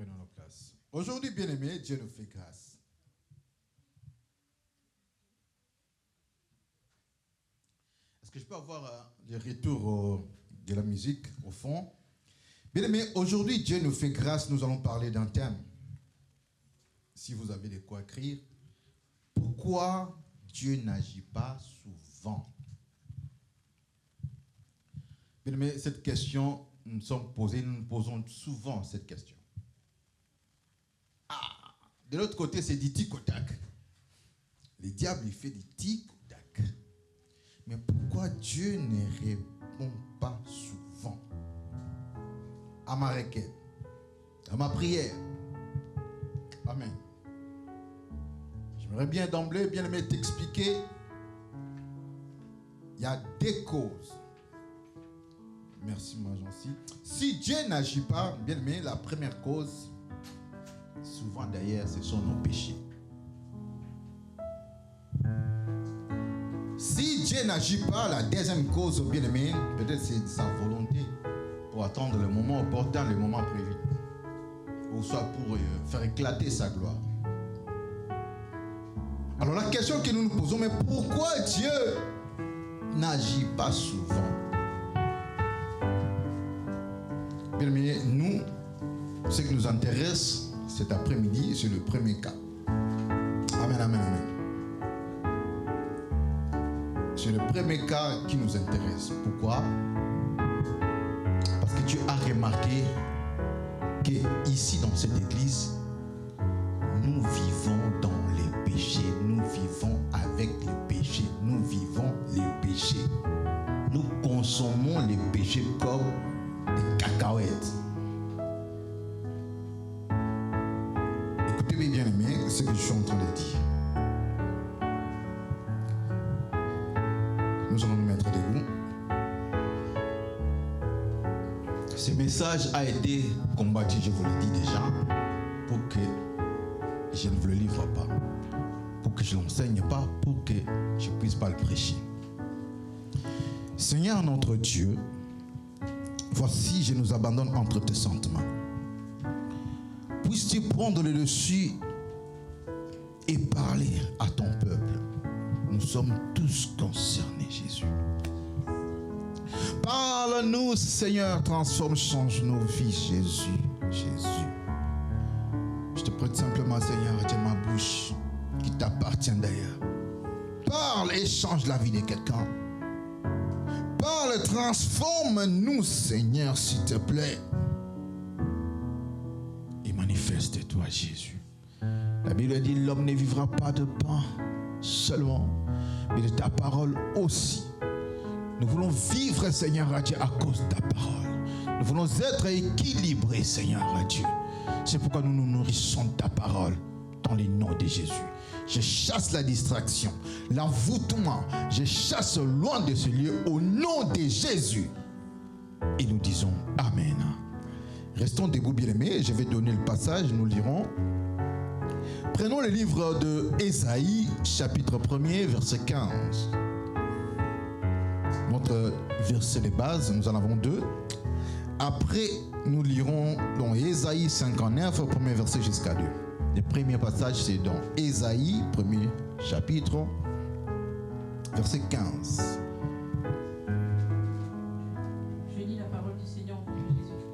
Prenons nos places. Aujourd'hui, bien-aimés, Dieu nous fait grâce. Est-ce que je peux avoir le retour de la musique au fond? Bien-aimés, aujourd'hui, Dieu nous fait grâce. Nous allons parler d'un thème. Si vous avez de quoi écrire. Pourquoi Dieu n'agit pas souvent? Bien-aimés, cette question, nous nous sommes posés, nous nous posons souvent cette question. De l'autre côté, c'est du tic au tac. Le diable, il fait du tic au tac. Mais pourquoi Dieu ne répond pas souvent à ma requête, à ma prière? Amen. J'aimerais bien d'emblée, bien aimé, t'expliquer. Il y a des causes. Merci, ma gentille. Si Dieu n'agit pas, bien aimé, la première cause, souvent d'ailleurs, ce sont nos péchés. Si Dieu n'agit pas, la deuxième cause, bien aimé, peut-être c'est sa volonté pour attendre le moment opportun, le moment prévu. Ou soit pour faire éclater sa gloire. Alors la question que nous nous posons, mais pourquoi Dieu n'agit pas souvent? Bien aimé, nous, ce qui nous intéresse cet après-midi, c'est le premier cas. Amen, amen, amen. C'est le premier cas qui nous intéresse. Pourquoi? Parce que Dieu a remarqué que ici dans cette église, nous vivons dans les péchés, nous vivons avec les péchés, nous vivons les péchés. Nous consommons les péchés comme des cacahuètes. Écoutez bien aimé ce que je suis en train de dire. Nous allons nous mettre debout. Ce message a été combattu, je vous l'ai dit déjà, pour que je ne vous le livre pas, pour que je ne l'enseigne pas, pour que je ne puisse pas le prêcher. Seigneur notre Dieu, voici, je nous abandonne entre tes sentiments. Puisses-tu prendre le dessus et parler à ton peuple. Nous sommes tous concernés, Jésus. Parle-nous, Seigneur, transforme, change nos vies, Jésus, Jésus. Je te prête simplement, Seigneur, tiens ma bouche qui t'appartient d'ailleurs. Parle et change la vie de quelqu'un. Parle, transforme-nous, Seigneur, s'il te plaît. Et manifeste-toi, Jésus. La Bible dit, l'homme ne vivra pas de pain seulement, mais de ta parole aussi. Nous voulons vivre, Seigneur Dieu, à cause de ta parole. Nous voulons être équilibrés, Seigneur Dieu. C'est pourquoi nous nous nourrissons de ta parole dans le nom de Jésus. Je chasse la distraction, l'envoûtement. Je chasse loin de ce lieu au nom de Jésus. Et nous disons Amen. Restons debout, bien-aimés. Je vais donner le passage, nous lirons. Prenons le livre de Ésaïe, chapitre 1er, verset 15. Notre verset de base, nous en avons deux. Après, nous lirons dans Ésaïe 59, premier verset jusqu'à 2. Le premier passage, c'est dans Ésaïe, premier chapitre, verset 15. Je lis la parole du Seigneur au nom de Jésus.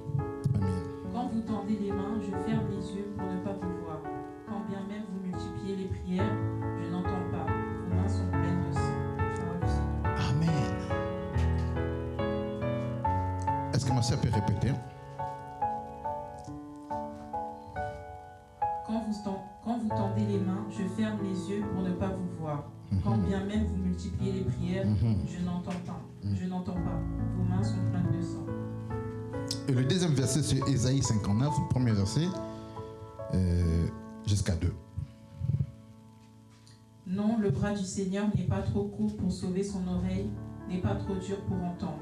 Amen. Quand vous tendez les mains, je ferme les yeux pour ne pas vous voir. Quand bien même vous multipliez les prières, je n'entends pas. Vos mains sont pleines de sang. Parole du Seigneur. Amen. Est-ce que ma sœur peut répéter? Quand vous tendez les mains, je ferme les yeux pour ne pas vous voir. Quand bien même vous multipliez les prières, je n'entends pas. Je n'entends pas. Vos mains sont pleines de sang. Et le deuxième verset, c'est Ésaïe 59, le premier verset, jusqu'à 2. Non, le bras du Seigneur n'est pas trop court pour sauver son oreille, n'est pas trop dur pour entendre.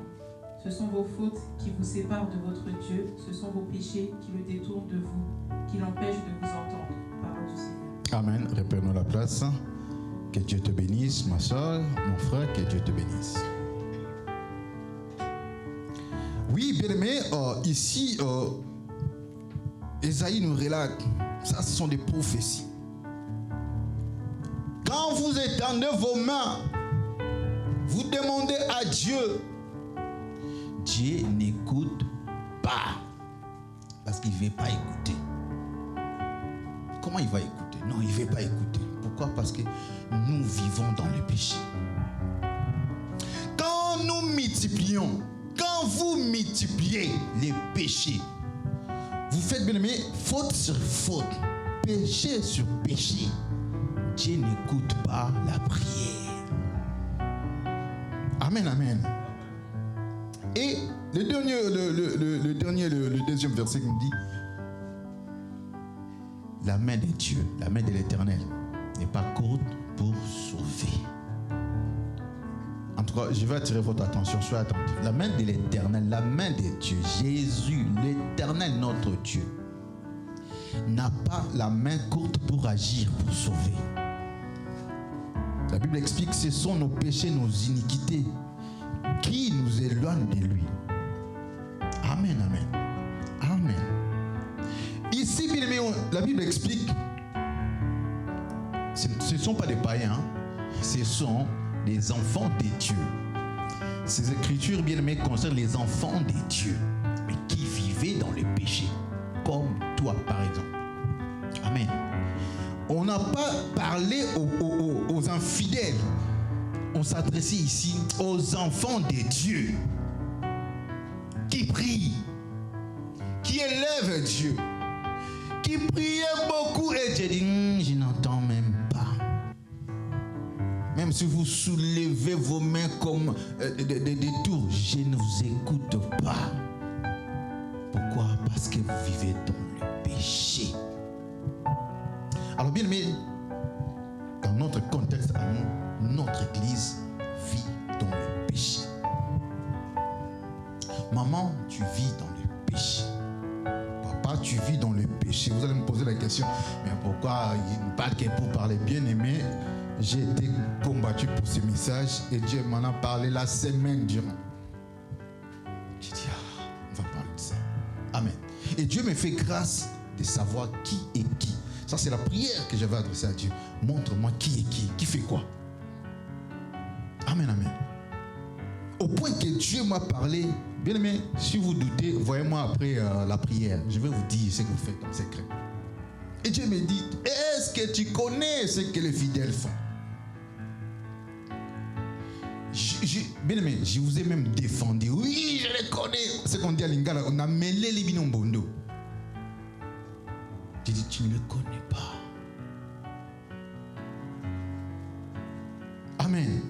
Ce sont vos fautes qui vous séparent de votre Dieu, ce sont vos péchés qui le détournent de vous, qui l'empêchent de vous entendre. Parole du Seigneur. Amen. Reprenons la place. Que Dieu te bénisse, ma soeur, mon frère, que Dieu te bénisse. Oui, bien aimé, ici, Ésaïe nous relate, ça ce sont des prophéties. Quand vous étendez vos mains, vous demandez à Dieu, Dieu n'écoute pas. Parce qu'il ne veut pas écouter. Comment il va écouter? Non, il ne veut pas écouter. Pourquoi? Parce que nous vivons dans le péché. Quand nous multiplions, quand vous multipliez les péchés, vous faites, bien aimé, faute sur faute, péché sur péché. Dieu n'écoute pas la prière. Amen, amen. Et le deuxième verset nous dit, la main de Dieu, la main de l'Éternel n'est pas courte pour sauver. En tout cas, je vais attirer votre attention, soyez attentifs. La main de l'Éternel, la main de Dieu, Jésus, l'Éternel, notre Dieu, n'a pas la main courte pour agir, pour sauver. La Bible explique que ce sont nos péchés, nos iniquités qui nous éloignent de lui. Amen, amen. Amen. Ici, bien aimé, la Bible explique, ce ne sont pas des païens, ce sont des enfants de Dieu. Ces écritures, bien aimées, concernent les enfants de Dieu, mais qui vivaient dans le péché, comme toi, par exemple. Amen. On n'a pas parlé aux infidèles. On s'adressait ici aux enfants de Dieu qui prient, qui élèvent Dieu, qui priaient beaucoup et Dieu dit, je n'entends même pas. Même si vous soulevez vos mains comme des tours, je ne vous écoute pas. Pourquoi? Parce que vous vivez dans le péché. Alors bien aimé, dans notre contexte à nous, notre église vit dans le péché. Maman, tu vis dans le péché. Papa, tu vis dans le péché. Vous allez me poser la question, mais pourquoi il ne parle que pour parler? Bien aimé, j'ai été combattu pour ce message et Dieu m'en a parlé la semaine durant. J'ai dit, on va parler de ça. Amen. Et Dieu me fait grâce de savoir qui est qui. Ça, c'est la prière que j'avais adressée à Dieu. Montre-moi qui est qui fait quoi. Amen, amen. Au point que Dieu m'a parlé, bien aimé, si vous doutez, voyez-moi après la prière. Je vais vous dire ce que vous faites en secret. Et Dieu me dit, est-ce que tu connais ce que les fidèles font? Bien aimé, je vous ai même défendu. Oui, je les connais. C'est qu'on dit à Lingala, on a mêlé les binombondo. J'ai dit, tu ne le connais pas. Amen.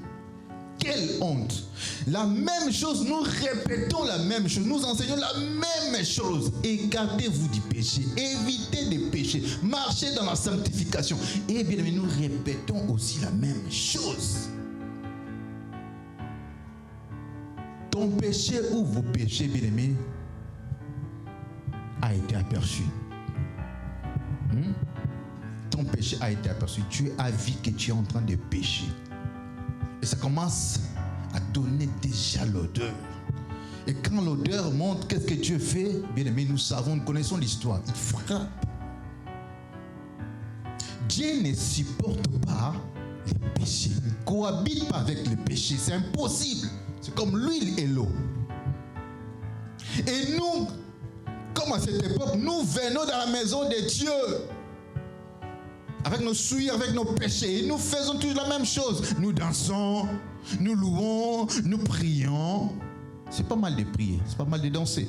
Quelle honte. La même chose, nous répétons la même chose, nous enseignons la même chose. Écartez-vous du péché, évitez des péchés, marchez dans la sanctification. Et bien aimé, nous répétons aussi la même chose. Ton péché ou vos péchés, bien aimé, a été aperçu. Ton péché a été aperçu. Dieu a vu que tu es en train de pécher. Et ça commence à donner déjà l'odeur. Et quand l'odeur monte, qu'est-ce que Dieu fait? Bien aimé, nous savons, nous connaissons l'histoire. Il frappe. Dieu ne supporte pas les péchés. Il ne cohabite pas avec les péchés. C'est impossible. C'est comme l'huile et l'eau. Et nous, comme à cette époque, nous venons dans la maison de Dieu. Avec nos souillures, avec nos péchés. Et nous faisons toujours la même chose. Nous dansons, nous louons, nous prions. C'est pas mal de prier, c'est pas mal de danser.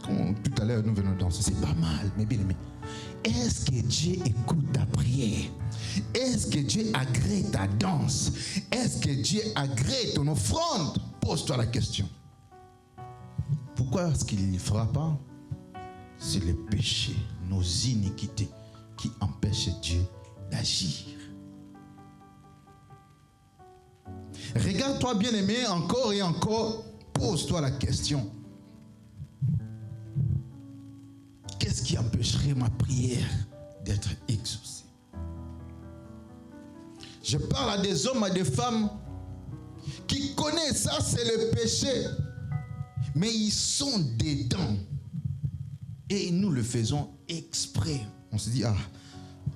Comme tout à l'heure, nous venons danser. C'est pas mal, mais bien aimé. Est-ce que Dieu écoute ta prière? Est-ce que Dieu agrée ta danse? Est-ce que Dieu agrée ton offrande? Pose-toi la question. Pourquoi est-ce qu'il ne le fera pas? C'est le péché, nos iniquités qui empêchent Dieu d'agir. Regarde-toi, bien-aimé, encore et encore, pose-toi la question. Qu'est-ce qui empêcherait ma prière d'être exaucée? Je parle à des hommes, à des femmes qui connaissent ça, c'est le péché, mais ils sont dedans. Et nous le faisons exprès. On se dit, ah,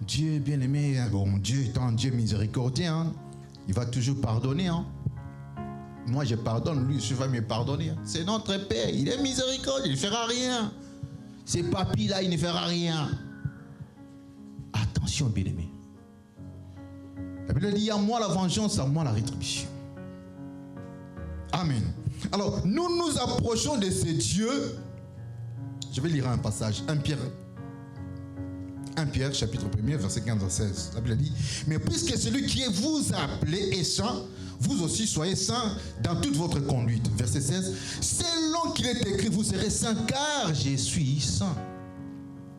Dieu bien-aimé, bon, Dieu étant Dieu miséricordieux, hein, il va toujours pardonner. Hein. Moi, je pardonne, lui, je vais me pardonner. C'est notre Père, il est miséricordieux, il ne fera rien. Ces papis-là, il ne fera rien. Attention, bien-aimé. La Bible dit, à moi la vengeance, à moi la rétribution. Amen. Alors, nous nous approchons de ce Dieu. Je vais lire un passage, 1 Pierre, chapitre 1er, verset 15 à 16. La Bible dit, mais puisque celui qui vous a appelé est saint, vous aussi soyez saints dans toute votre conduite. Verset 16, selon qu'il est écrit, vous serez saints car je suis saint.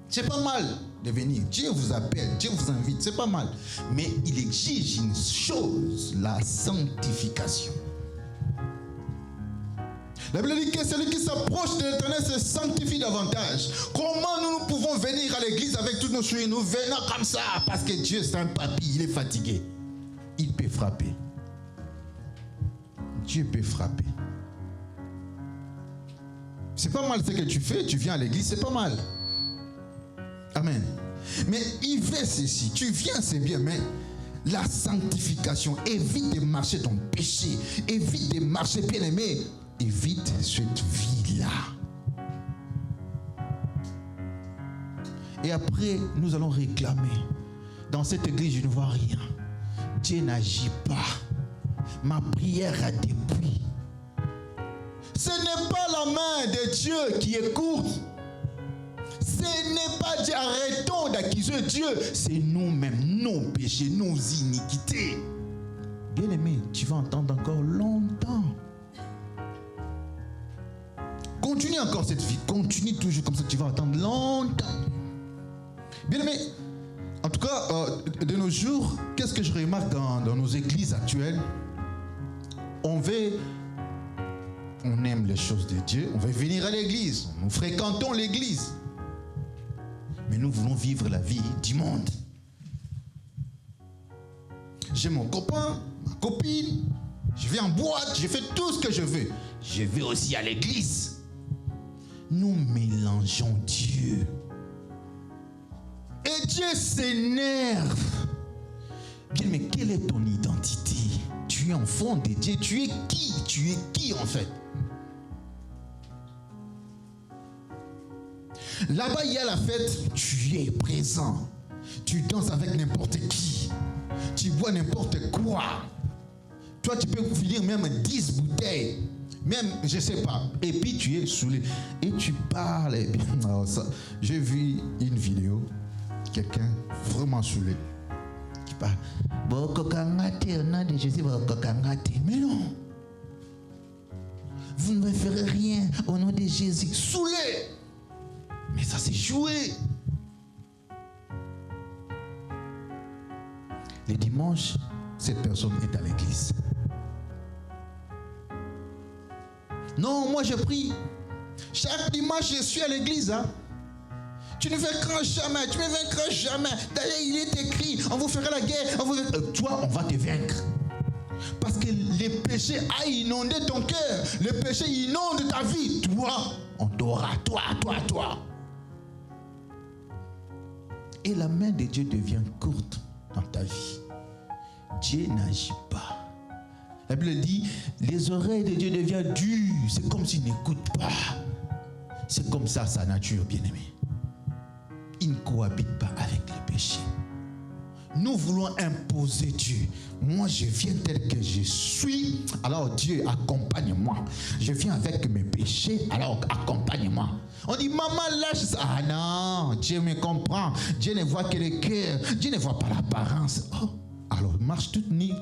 C'est pas mal de venir. Dieu vous appelle, Dieu vous invite, c'est pas mal. Mais il exige une chose, la sanctification. La Bible dit que celui qui s'approche de l'Éternel se sanctifie davantage. Comment nous pouvons venir à l'église avec toutes nos souliers? Nous venons comme ça parce que Dieu c'est un papy, il est fatigué. Il peut frapper. Dieu peut frapper. C'est pas mal ce que tu fais, tu viens à l'église, c'est pas mal. Amen. Mais il fait ceci, tu viens, c'est bien, mais la sanctification, évite de marcher dans le péché, évite de marcher, bien aimé, évite cette vie-là. Et après, nous allons réclamer. Dans cette église, je ne vois rien. Dieu n'agit pas. Ma prière a des bruits. Ce n'est pas la main de Dieu qui est courte. Ce n'est pas Dieu. Arrêtons d'accuser Dieu. C'est nous-mêmes, nos péchés, nos iniquités. Bien-aimé, tu vas entendre encore longtemps. Continue encore cette vie. Continue toujours comme ça, tu vas entendre longtemps. Bien-aimé, en tout cas, de nos jours, qu'est-ce que je remarque dans nos églises actuelles? On aime les choses de Dieu, on veut venir à l'église, nous fréquentons l'église. Mais nous voulons vivre la vie du monde. J'ai mon copain, ma copine, je vais en boîte, je fais tout ce que je veux. Je vais aussi à l'église. Nous mélangeons Dieu. Et Dieu s'énerve. Bien, mais quelle est ton identité? Tu es enfant de Dieu. Tu es qui? Tu es qui en fait? Là-bas, il y a la fête. Tu es présent. Tu danses avec n'importe qui. Tu bois n'importe quoi. Toi, tu peux finir même 10 bouteilles. Même, je ne sais pas. Et puis, tu es saoulé. Et tu parles. Alors, ça, j'ai vu une vidéo. Quelqu'un vraiment saoulé. Qui parle. Au nom de Jésus, mais non. Vous ne me ferez rien au nom de Jésus. Saoulé. Mais ça, c'est joué. Les dimanches, cette personne est à l'église. Non, moi je prie. Chaque dimanche, je suis à l'église. Hein? Tu ne vaincras jamais. Tu ne vaincras jamais. D'ailleurs, il est écrit, on vous fera la guerre. Toi, on va te vaincre. Parce que les péchés a inondé ton cœur. Les péchés inondent ta vie. Toi, on t'aura. Toi. Et la main de Dieu devient courte dans ta vie. Dieu n'agit pas. La Bible dit, les oreilles de Dieu deviennent dures. C'est comme s'il n'écoute pas. C'est comme ça sa nature, bien-aimé. Il ne cohabite pas avec le péché. Nous voulons imposer Dieu. Moi, je viens tel que je suis. Alors Dieu, accompagne-moi. Je viens avec mes péchés. Alors accompagne-moi. On dit, maman, lâche ça. Ah non, Dieu me comprend. Dieu ne voit que le cœur. Dieu ne voit pas l'apparence. Oh, alors marche toute nue.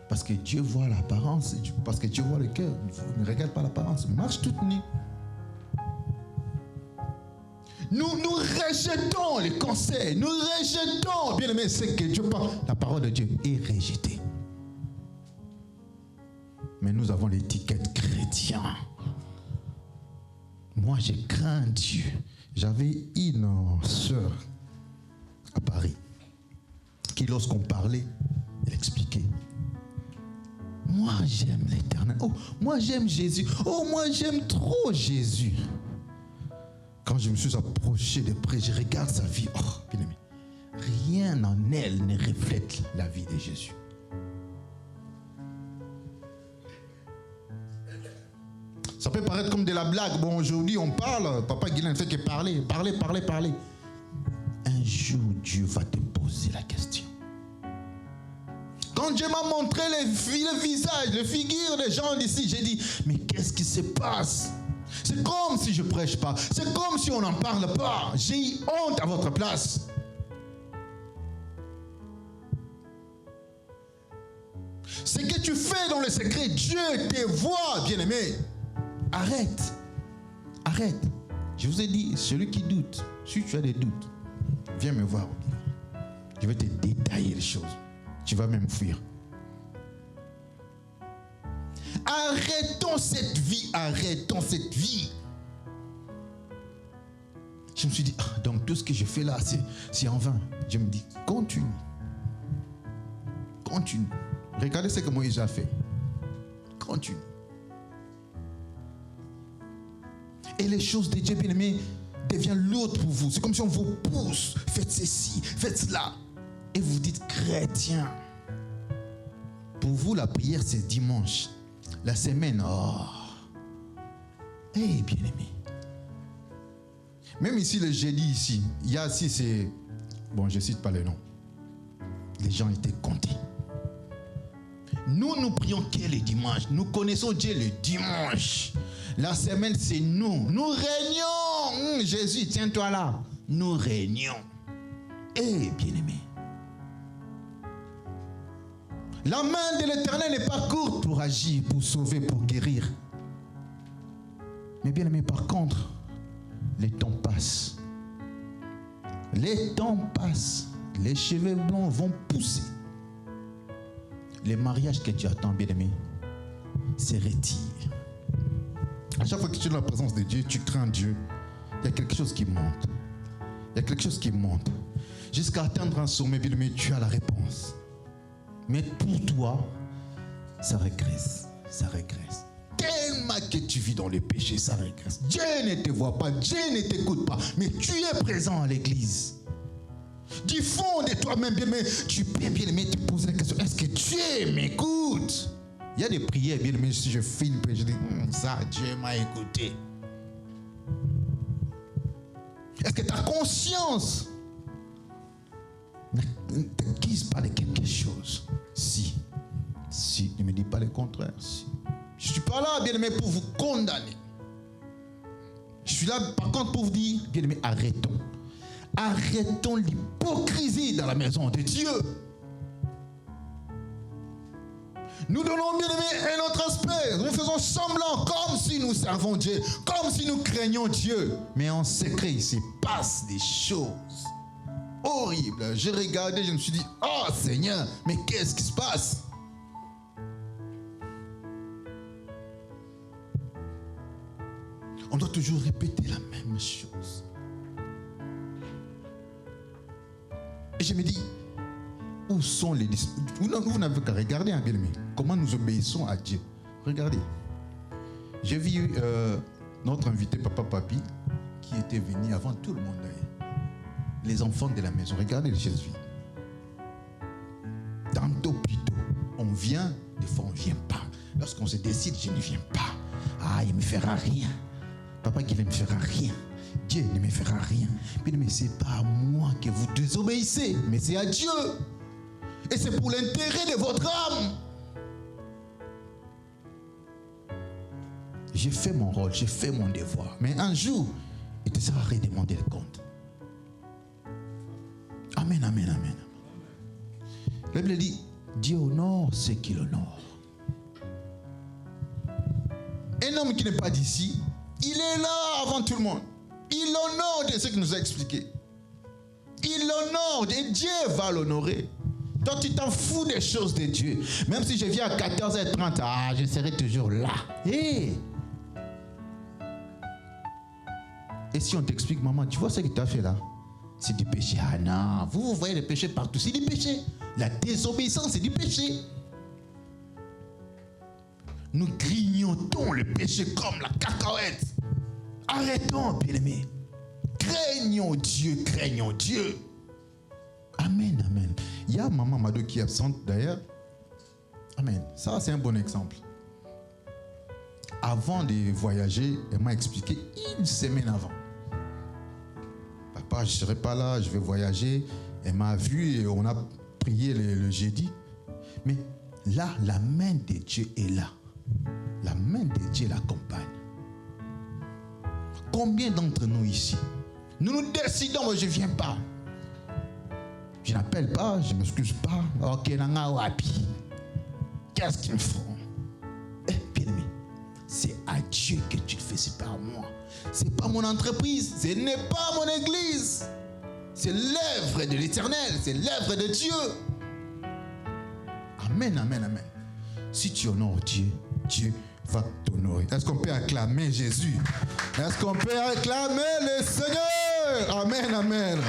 Parce que Dieu voit l'apparence. Parce que Dieu voit le cœur. Ne regarde pas l'apparence. Marche toute nue. Nous rejetons les conseils. Nous rejetons. Bien aimé, c'est que Dieu parle. La parole de Dieu est rejetée. Mais nous avons l'étiquette chrétien. Moi, je crains Dieu. J'avais une sœur à Paris qui, lorsqu'on parlait, elle expliquait. Moi, j'aime l'Éternel. Oh, moi, j'aime Jésus. Oh, moi, j'aime trop Jésus. Quand je me suis approché de près, je regarde sa vie. Oh, bien aimé. Rien en elle ne reflète la vie de Jésus. Ça peut paraître comme de la blague. Bon, aujourd'hui, on parle. Papa Guilain ne fait que parler. Un jour, Dieu va te poser la question. Quand Dieu m'a montré le visage, les figures des gens d'ici, j'ai dit, mais qu'est-ce qui se passe? C'est comme si je ne prêche pas. C'est comme si on n'en parle pas. J'ai eu honte à votre place. Ce que tu fais dans le secret, Dieu te voit, bien-aimé. Arrête. Je vous ai dit, celui qui doute, si tu as des doutes, viens me voir. Je vais te détailler les choses. Tu vas même fuir. Arrêtons cette vie. Je me suis dit, donc tout ce que je fais là, c'est en vain. Je me dis, continue. Regardez ce que Moïse a fait. Continue. Et les choses de Dieu, bien-aimé, deviennent lourdes pour vous. C'est comme si on vous pousse. Faites ceci, faites cela. Et vous dites, chrétien. Pour vous, la prière, c'est dimanche. La semaine, bien-aimé. Même ici, le jeudi, ici, il y a ici, c'est... Bon, je ne cite pas le nom. Les gens étaient comptés. Nous prions que le dimanche. Nous connaissons Dieu le dimanche. La semaine, c'est nous. Nous régnons. Jésus, tiens-toi là. Nous régnons. Bien-aimé. La main de l'Éternel n'est pas courte pour agir, pour sauver, pour guérir. Mais bien-aimé, par contre, les temps passent. Les temps passent. Les cheveux blancs vont pousser. Les mariages que tu attends, bien-aimé, se retirent. À chaque fois que tu es dans la présence de Dieu, tu crains Dieu. Il y a quelque chose qui monte. Jusqu'à atteindre un sommet, bien-aimé, tu as la réponse. Mais pour toi, ça régresse. Tellement que tu vis dans le péché, ça régresse. Dieu ne te voit pas, Dieu ne t'écoute pas, mais tu es présent à l'église. Du fond de toi-même, bien-aimé, tu peux bien-aimé te poser la question, est-ce que Dieu m'écoute? Il y a des prières, bien-aimé, si je fais une prière, je dis, ça, Dieu m'a écouté. Est-ce que ta conscience ne t'accuse pas de quelque chose? Si, ne me dis pas le contraire. Si. Je ne suis pas là, bien-aimé, pour vous condamner. Je suis là, par contre, pour vous dire, bien-aimé, arrêtons. Arrêtons l'hypocrisie dans la maison de Dieu. Nous donnons, bien-aimé, un autre aspect. Nous faisons semblant comme si nous servons Dieu, comme si nous craignons Dieu. Mais en secret, il se passe des choses horribles. J'ai regardé, je me suis dit, oh Seigneur, mais qu'est-ce qui se passe? On doit toujours répéter la même chose. Et je me dis, où sont les disciples? Vous n'avez qu'à regarder, bien aimé, comment nous obéissons à Dieu. Regardez. J'ai vu notre invité, Papa Papi, qui était venu avant tout le monde d'ailleurs. Les enfants de la maison, regardez les chaises vides. Tantôt plus tôt, on vient, des fois on ne vient pas. Lorsqu'on se décide, je ne viens pas. Il ne me fera rien. Papa qui ne me fera rien. Dieu ne me fera rien. Mais ce n'est pas à moi que vous désobéissez, mais c'est à Dieu. Et c'est pour l'intérêt de votre âme. J'ai fait mon rôle, j'ai fait mon devoir. Mais un jour, il te sera redemandé le compte. Amen, amen, amen. La Bible dit, Dieu honore ceux qui l'honorent. Un homme qui n'est pas d'ici, il est là avant tout le monde. Il honore de ce qu'il nous a expliqué. Il l'honore et Dieu va l'honorer. Toi, tu t'en fous des choses de Dieu. Même si je viens à 14h30, je serai toujours là. Et si on t'explique, maman, tu vois ce que tu as fait là? C'est du péché. Non, vous voyez le péché partout. C'est du péché. La désobéissance, c'est du péché. Nous grignotons le péché comme la cacahuète. Arrêtons, bien-aimés. craignons Dieu, craignons Dieu. Amen, amen. Il y a Maman Mado qui est absente d'ailleurs. Amen. Ça, c'est un bon exemple. Avant de voyager, elle m'a expliqué une semaine avant. Papa, je ne serai pas là, je vais voyager. Elle m'a vu et on a prié le jeudi. Mais là, la main de Dieu est là. La main de Dieu l'accompagne. Combien d'entre nous ici, nous décidons, moi je ne viens pas. Je n'appelle pas, je ne m'excuse pas. Ok, nanga wapi. Qu'est-ce qu'ils me font? Bien aimé, c'est à Dieu que tu le fais, c'est pas à moi. C'est pas mon entreprise, ce n'est pas mon église. C'est l'œuvre de l'Éternel, c'est l'œuvre de Dieu. Amen, amen, amen. Si tu honores Dieu, Dieu va t'honorer. Est-ce qu'on peut acclamer Jésus? Est-ce qu'on peut acclamer le Seigneur? Amen, amen.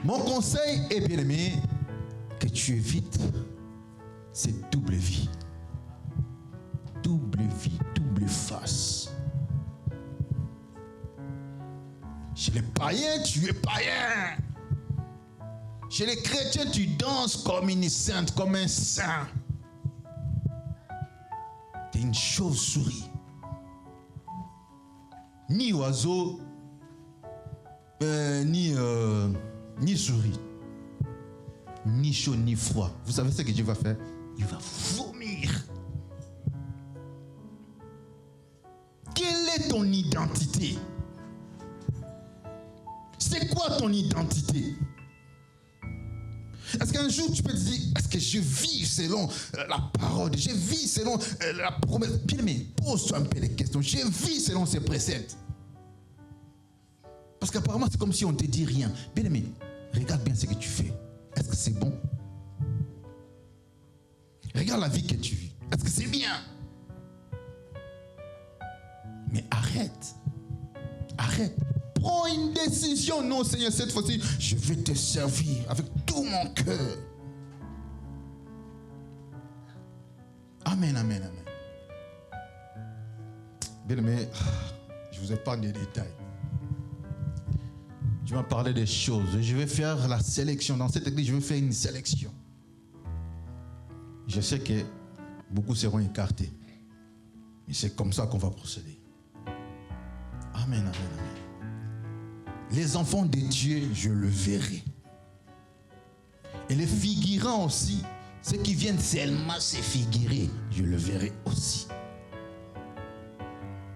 Mon conseil est, bien aimé, que tu évites cette double vie. Double vie, double face. Chez les païens, tu es païen. Chez les chrétiens, tu danses comme une sainte, comme un saint. Tu es une chauve-souris. Ni oiseau, ni souris. Ni chaud, ni froid. Vous savez ce que Dieu va faire? Il va vomir. Quelle est ton identité? C'est quoi ton identité? Est-ce qu'un jour tu peux te dire, est-ce que je vis selon la parole, je vis selon la promesse? Bien aimé, pose-toi un peu les questions. Je vis selon ces préceptes. Parce qu'apparemment c'est comme si on ne te dit rien. Bien aimé, regarde bien ce que tu fais. Est-ce que c'est bon? Regarde la vie que tu vis. Est-ce que c'est bien? Mais arrête. Arrête. Prends une décision. Non, Seigneur, cette fois-ci, je vais te servir avec tout mon cœur. Amen, amen, amen. Bien aimé, je vous épargne des détails. Je vais parler des choses. Je vais faire la sélection. Dans cette église, je vais faire une sélection. Je sais que beaucoup seront écartés. Mais c'est comme ça qu'on va procéder. Amen, amen, amen. Les enfants de Dieu, je le verrai. Et les figurants aussi, ceux qui viennent seulement se figurer, je le verrai aussi.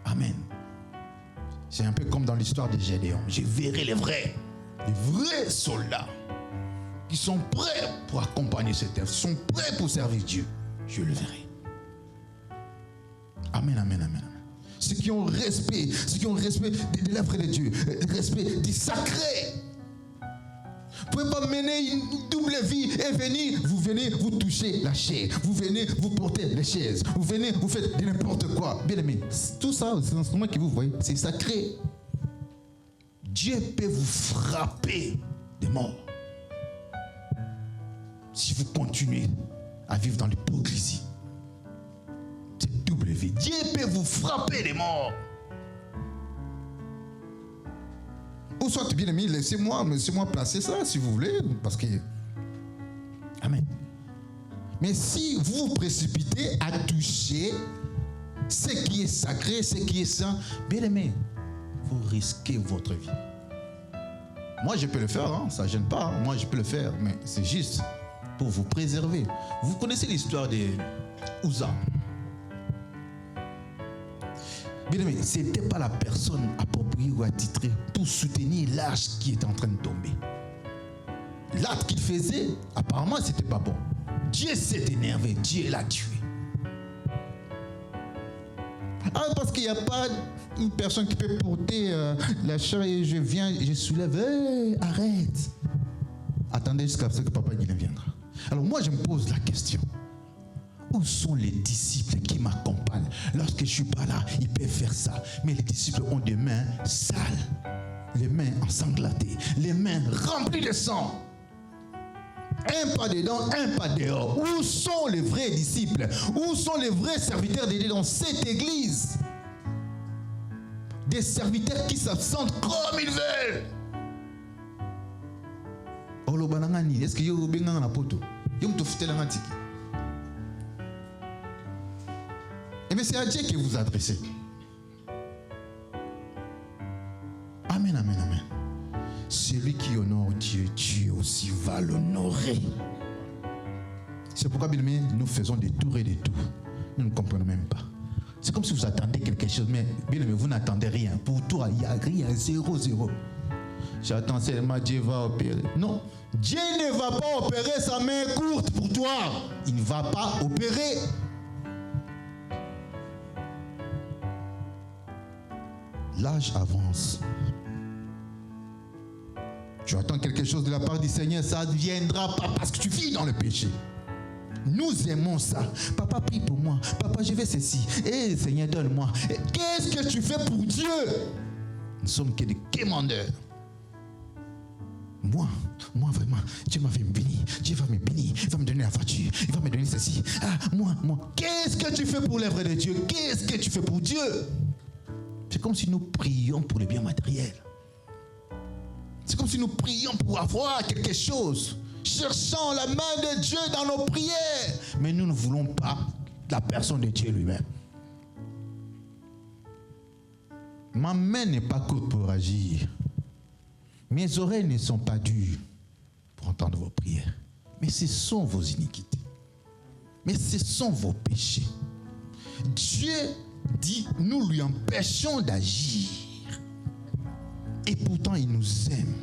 Amen. C'est un peu comme dans l'histoire de Gédéon. Je verrai les vrais soldats qui sont prêts pour accompagner cette œuvre, sont prêts pour servir Dieu. Je le verrai. Amen, amen, amen. Ceux qui ont respect de l'œuvre de Dieu, respect du sacré. Vous ne pouvez pas mener une double vie et venir, vous touchez la chair, vous venez, vous portez les chaises, vous venez, vous faites n'importe quoi. Bien aimé, tout ça, c'est l'instrument que vous voyez, c'est sacré. Dieu peut vous frapper de mort si vous continuez à vivre dans l'hypocrisie. C'est double vie. Dieu peut vous frapper de mort. Ou soit, bien aimé, laissez-moi placer ça si vous voulez, parce que... Amen. Mais si vous vous précipitez à toucher ce qui est sacré, ce qui est saint, bien aimé, vous risquez votre vie. Moi, je peux le faire, hein, ça ne gêne pas. Moi, je peux le faire, mais c'est juste pour vous préserver. Vous connaissez l'histoire de Uza. Bien aimé, ce n'était pas la personne appropriée ou attitrée pour soutenir l'arche qui est en train de tomber. L'acte qu'il faisait, apparemment, ce n'était pas bon. Dieu s'est énervé, Dieu l'a tué. Ah, parce qu'il n'y a pas une personne qui peut porter la chair et je viens, je soulève. Hey, arrête. Attendez jusqu'à ce que Papa Guilain viendra. Alors moi, je me pose la question. Où sont les disciples qui m'accompagnent? Lorsque je ne suis pas là, ils peuvent faire ça. Mais les disciples ont des mains sales, les mains ensanglantées, les mains remplies de sang. Un pas dedans, un pas dehors. Où sont les vrais disciples? Où sont les vrais serviteurs de Dieu dans cette église? des serviteurs qui s'absentent comme ils veulent. Est-ce que vous avez un poto? Et bien c'est à Dieu que vous adressez. Amen, amen, amen. Celui qui honore Dieu, Dieu aussi va l'honorer. C'est pourquoi, bien aimé, nous faisons des tours et des tours. Nous ne comprenons même pas. C'est comme si vous attendez quelque chose, mais bien aimé, vous n'attendez rien. Pour tout, il n'y a rien, 0. J'attends seulement Dieu va opérer. Non, Dieu ne va pas opérer sa main courte pour toi. Il ne va pas opérer. L'âge avance. Tu attends quelque chose de la part du Seigneur, ça ne viendra pas parce que tu vis dans le péché. Nous aimons ça. Papa, prie pour moi. Papa, je vais ceci. Eh, Seigneur, donne-moi. Qu'est-ce que tu fais pour Dieu? Nous sommes que des quémandeurs. Moi, vraiment, Dieu m'avait béni. Dieu va me bénir. Il va me donner la voiture. Il va me donner ceci. Ah, moi. Qu'est-ce que tu fais pour l'œuvre de Dieu? Qu'est-ce que tu fais pour Dieu? C'est comme si nous prions pour le bien matériel. C'est comme si nous prions pour avoir quelque chose. Cherchant la main de Dieu dans nos prières. Mais nous ne voulons pas la personne de Dieu lui-même. Ma main n'est pas courte pour agir. Mes oreilles ne sont pas dures pour entendre vos prières. Mais ce sont vos iniquités. Mais ce sont vos péchés. Dieu dit, nous lui empêchons d'agir. Et pourtant, il nous aime.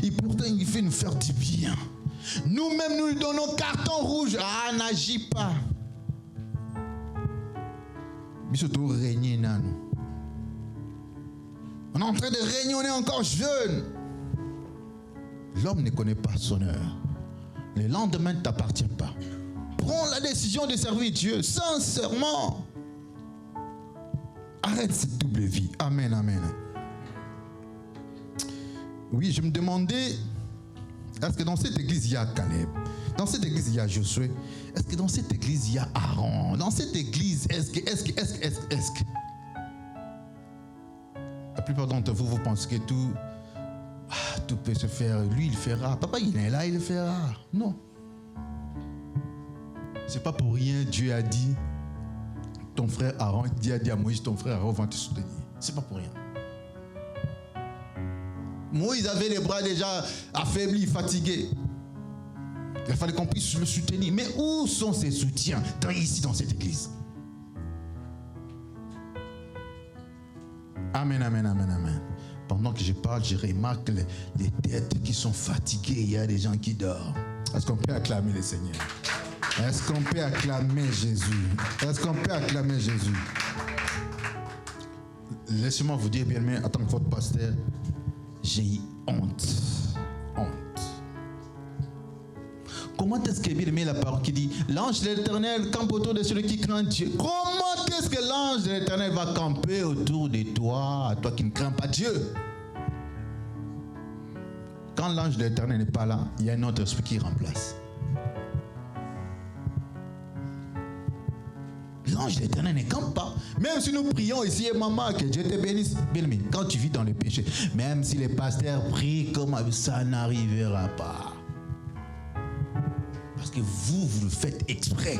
Et pourtant, il fait nous faire du bien. Nous-mêmes, nous lui donnons carton rouge. Ah, n'agis pas. Mais surtout, régner, nous. On est en train de régner, on est encore jeune. L'homme ne connaît pas son heure. Le lendemain ne t'appartient pas. Prends la décision de servir Dieu, sincèrement. Arrête cette double vie. Amen, amen. Oui, je me demandais, est-ce que dans cette église il y a Caleb? Dans cette église il y a Josué? Est-ce que dans cette église il y a Aaron? Dans cette église, est-ce que la plupart d'entre vous, vous pensez que tout peut se faire. Lui, il fera. Papa, il est là, il le fera. Non. C'est pas pour rien Dieu a dit, ton frère Aaron, Dieu a dit à Moïse, ton frère Aaron va te soutenir. C'est pas pour rien. Moïse avait les bras déjà affaiblis, fatigués. Il fallait qu'on puisse le soutenir. Mais où sont ses soutiens ici dans cette église? Amen, amen, amen, amen. Pendant que je parle, je remarque les têtes qui sont fatiguées. Il y a des gens qui dorment. Est-ce qu'on peut acclamer le Seigneur? Est-ce qu'on peut acclamer Jésus? Est-ce qu'on peut acclamer Jésus? Laissez-moi vous dire, bien aimé, en tant que votre pasteur, j'ai eu honte. Comment est-ce que, bien aimé, la parole qui dit l'ange de l'Éternel campe autour de celui qui craint Dieu? Comment est-ce que l'ange de l'Éternel va camper autour de toi, toi qui ne crains pas Dieu? Quand l'ange de l'Éternel n'est pas là, il y a un autre esprit qui remplace. L'ange de l'Éternel ne campe pas. Même si nous prions ici, et maman, que Dieu te bénisse. Bien aimé, quand tu vis dans le péché, même si les pasteurs prient comme ça, n'arrivera pas. Parce que vous le faites exprès.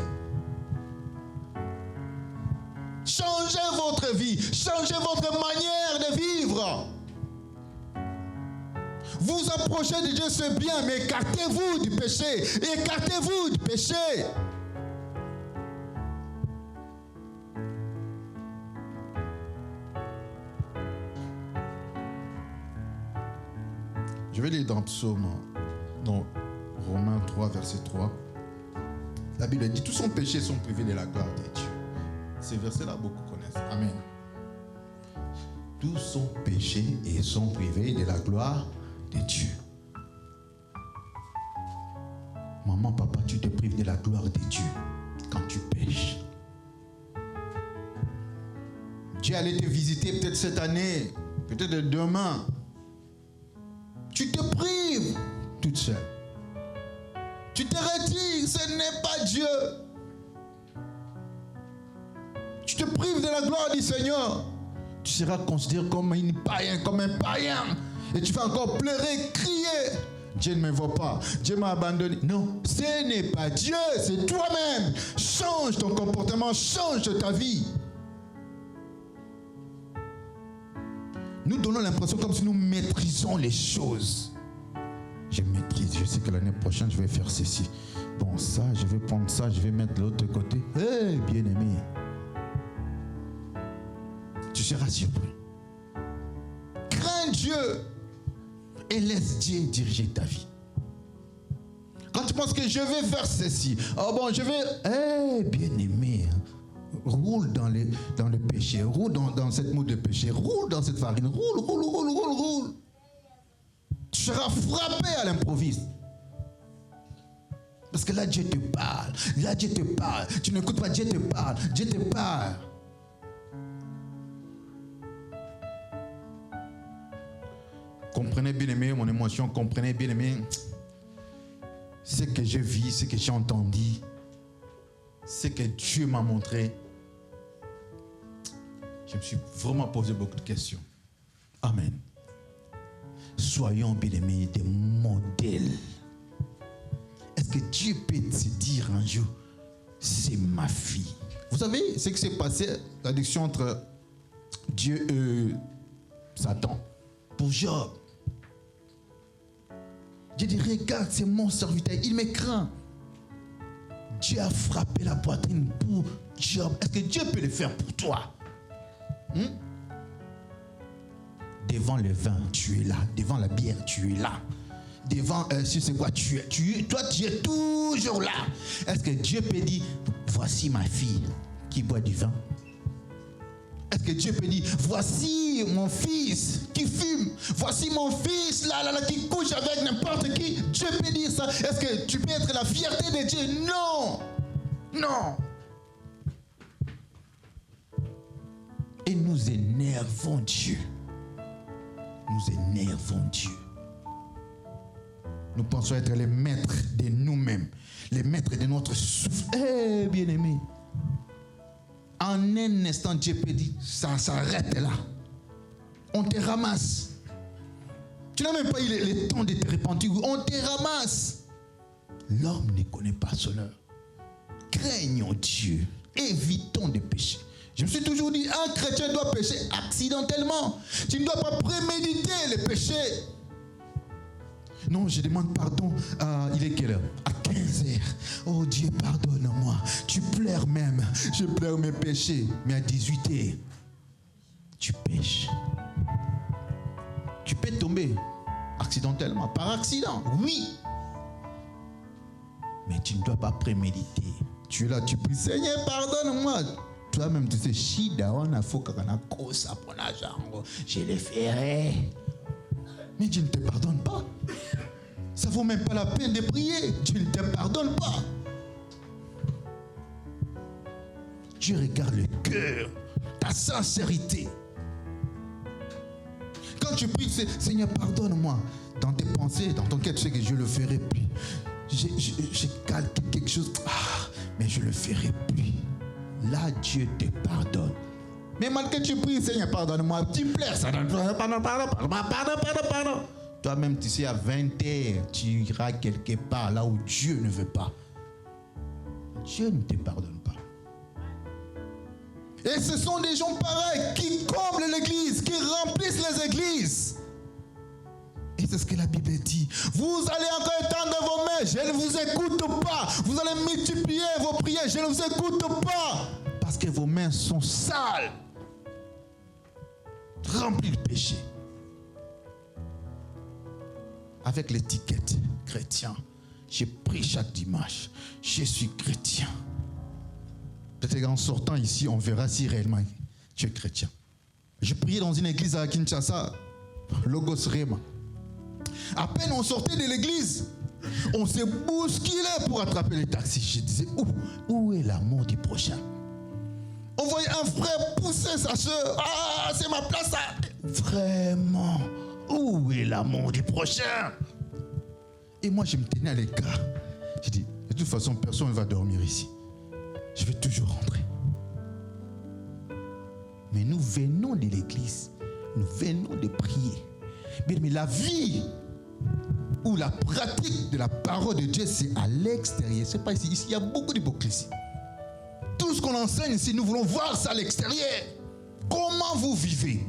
Changez votre vie, changez votre manière de vivre. Vous approchez de Dieu, c'est bien, mais écartez-vous du péché. Écartez-vous du péché. Je vais lire dans Psaume, dans Romains 3, verset 3. La Bible dit, tous son péché sont privés de la gloire de Dieu. Ces versets-là, beaucoup connaissent. Amen. Tous sont péchés et sont privés de la gloire de Dieu. Maman, papa, tu te prives de la gloire de Dieu quand tu pêches. Dieu allait te visiter peut-être cette année, peut-être demain. Tu te prives toute seule. Tu te retires, ce n'est pas Dieu. Tu te prives de la gloire du Seigneur. tu seras considéré comme un païen, comme un païen. Et tu vas encore pleurer, crier. Dieu ne me voit pas, Dieu m'a abandonné. Non, ce n'est pas Dieu, c'est toi-même. Change ton comportement, change ta vie. Nous donnons l'impression comme si nous maîtrisons les choses. Je maîtrise, je sais que l'année prochaine je vais faire ceci. Bon, ça, je vais prendre ça, je vais mettre de l'autre côté. Hé, bien-aimé, tu seras surpris. Crains Dieu et laisse Dieu diriger ta vie. Quand tu penses que je vais faire ceci, oh bon, je vais, bien-aimé, roule dans le péché, roule dans cette mousse de péché, roule dans cette farine, roule. Tu seras frappé à l'improviste. Parce que là, Dieu te parle. Là, Dieu te parle. Tu n'écoutes pas, Dieu te parle. Dieu te parle. Comprenez bien aimé mon émotion, comprenez bien aimé ce que je vis, ce que j'ai entendu, ce que Dieu m'a montré. Je me suis vraiment posé beaucoup de questions. Amen. Soyons bien aimés des modèles. Est-ce que Dieu peut se dire un jour, c'est ma fille? Vous savez ce qui s'est passé, la discussion entre Dieu et Satan pour Job. Dieu dit, regarde, c'est mon serviteur, il me craint. Dieu a frappé la poitrine pour Job. Est-ce que Dieu peut le faire pour toi? Devant le vin, tu es là. Devant la bière, tu es là. Devant, si c'est quoi, toi, tu es toujours là. Est-ce que Dieu peut dire, voici ma fille qui boit du vin? Est-ce que Dieu peut dire, voici mon fils qui fume, voici mon fils là, qui couche avec n'importe qui? Dieu peut dire ça. Est-ce que tu peux être la fierté de Dieu? Non. Non. Et nous énervons Dieu. Nous énervons Dieu. Nous pensons être les maîtres de nous-mêmes, les maîtres de notre souffle. Eh, bien-aimé, en un instant, Dieu peut dire, ça s'arrête là. On te ramasse. Tu n'as même pas eu le temps de te repentir. On te ramasse. L'homme ne connaît pas son heure. Craignons Dieu. Évitons de pécher. Je me suis toujours dit, un chrétien doit pécher accidentellement. Tu ne dois pas préméditer le péché. Non, je demande pardon. Il est quelle heure? À 15h. Oh Dieu, pardonne-moi. Tu pleures même. Je pleure mes péchés. Mais à 18h, tu pêches. Tu peux tomber accidentellement, par accident, oui. Mais tu ne dois pas préméditer. Tu es là, tu pries, Seigneur, pardonne-moi. Toi-même, tu sais, je le ferai. Mais Dieu ne te pardonne pas. Ça ne vaut même pas la peine de prier. Dieu ne te pardonne pas. Dieu regarde le cœur, ta sincérité. Quand tu pries, Seigneur, pardonne-moi. Dans tes pensées, dans ton cœur, tu sais que je le ferai plus. J'ai calqué quelque chose, mais je le ferai plus. Là, Dieu te pardonne. Mais malgré que tu pries, Seigneur, pardonne-moi, tu pleures, ça donne pardon. Toi-même, tu sais, à 20h, tu iras quelque part là où Dieu ne veut pas. Dieu ne te pardonne pas. Et ce sont des gens pareils qui comblent l'église, qui remplissent les églises. Et c'est ce que la Bible dit. Vous allez encore étendre vos mains, je ne vous écoute pas. Vous allez multiplier vos prières, je ne vous écoute pas. Parce que vos mains sont sales, remplies de péché. Avec l'étiquette chrétien, je prie chaque dimanche, je suis chrétien. Peut-être qu'en sortant ici, on verra si réellement tu es chrétien. Je priais dans une église à Kinshasa, Logos Rema. À peine on sortait de l'église, on s'est bousculé pour attraper les taxis. Je disais, où est l'amour du prochain? On voyait un frère pousser sa soeur. C'est ma place. Vraiment, où est l'amour du prochain? Et moi, je me tenais à l'écart. J'ai dit, de toute façon, personne ne va dormir ici. Je vais toujours rentrer. Mais nous venons de l'église. Nous venons de prier. Mais la vie ou la pratique de la parole de Dieu, c'est à l'extérieur. C'est pas ici. Ici, il y a beaucoup d'hypocrisie. Tout ce qu'on enseigne ici, nous voulons voir ça à l'extérieur. Comment vous vivez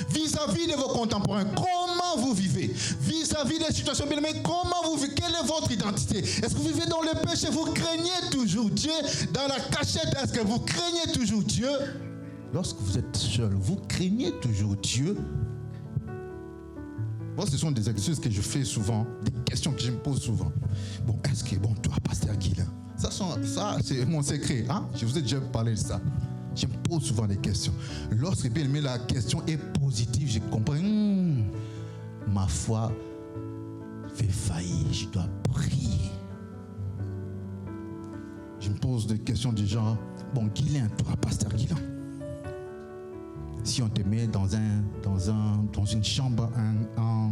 vis-à-vis de vos contemporains? Comment vous vivez vis-à-vis des situations bien aimées? Comment vous vivez? Quelle est votre identité? Est-ce que vous vivez dans le péché? Vous craignez toujours Dieu? Dans la cachette, est-ce que vous craignez toujours Dieu? Lorsque vous êtes seul, vous craignez toujours Dieu? Moi, ce sont des exercices que je fais souvent, des questions que je me pose souvent. Bon, est-ce que, toi, pasteur Guilain, ça c'est mon secret, hein? Je vous ai déjà parlé de ça. Je me pose souvent des questions. Lorsque bien aimé, la question est positive, je comprends. Ma foi fait faillir, je dois prier. Je me pose des questions du genre, bon, Guilain, toi, pasteur Guilain, si on te met dans une chambre, un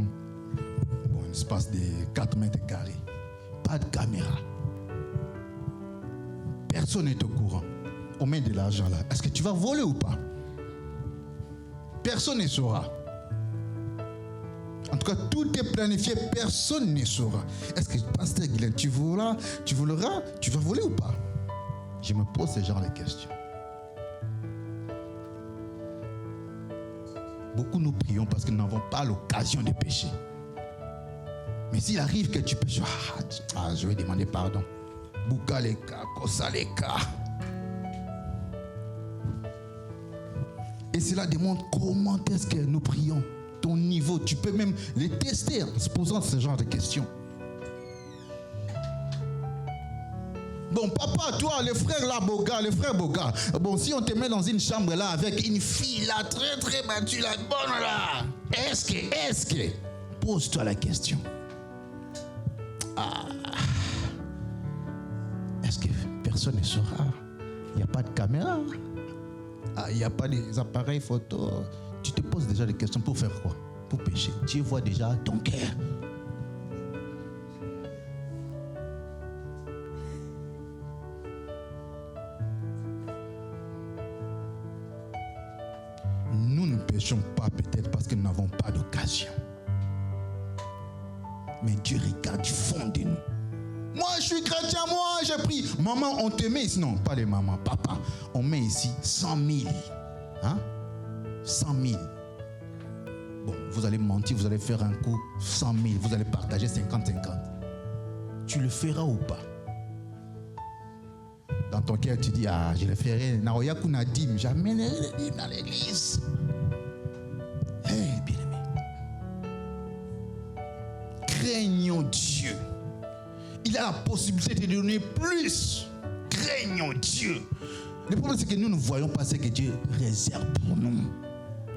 espace de 4 mètres carrés, pas de caméra, personne n'est au courant, on met de l'argent là, est-ce que tu vas voler ou pas? Personne ne saura. En tout cas, tout est planifié, personne ne saura. Est-ce que, pasteur Guilain, tu vas voler ou pas? Je me pose ce genre de questions. Beaucoup nous prions parce que nous n'avons pas l'occasion de pécher. Mais s'il arrive que tu pêches, je vais demander pardon. Boukaleka, Kosaleka. Et cela démontre comment est-ce que nous prions. Ton niveau, tu peux même les tester en se posant ce genre de questions. Bon, papa, toi, le frère là, le frère Boga. Bon, si on te met dans une chambre là avec une fille là, très très battue, la bonne là, est-ce que, pose-toi la question. Est-ce que personne ne saura? Il n'y a pas de caméra. Il n'y a pas des appareils photo. Tu te poses déjà des questions pour faire quoi? Pour pécher. Dieu voit déjà ton cœur. Nous ne péchons pas peut-être parce que nous n'avons pas d'occasion. Mais Dieu regarde du fond de nous. Moi, je suis chrétien, moi, je prie. Maman, on te met ici. Non, pas les mamans, papa. On met ici 100 000. Hein? 100 000. Bon, vous allez mentir, vous allez faire un coup 100 000. Vous allez partager 50-50. Tu le feras ou pas? Dans ton cœur, tu dis, je le ferai. Naoya Kunadim, j'amènerai les dîmes dans l'église. Bien aimé. Craignons Dieu. Il a la possibilité de donner plus. Craignons Dieu. Le problème, c'est que nous ne voyons pas ce que Dieu réserve pour nous.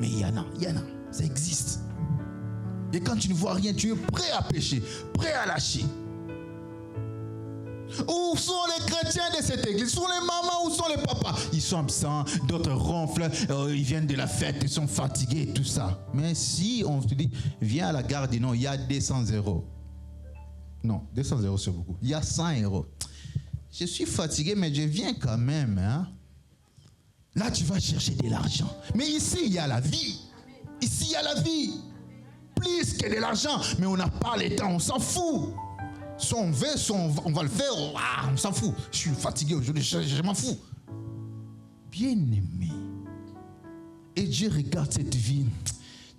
Mais il y en a, ça existe. Et quand tu ne vois rien, tu es prêt à pécher, prêt à lâcher. Où sont les chrétiens de cette église? Où sont les mamans? Où sont les papas? Ils sont absents, d'autres ronflent, ils viennent de la fête, ils sont fatigués, tout ça. Mais si on te dit, viens à la gare du Nord, il y a 200 euros. Non, 200 euros c'est beaucoup. Il y a 100 euros. Je suis fatigué, mais je viens quand même. Hein? Là, tu vas chercher de l'argent. Mais ici, il y a la vie. Ici, il y a la vie. Plus que de l'argent. Mais on n'a pas le temps, on s'en fout. Soit on veut, soit on va le faire. On s'en fout. Je suis fatigué aujourd'hui, je m'en fous. Bien-aimé. Et Dieu regarde cette vie.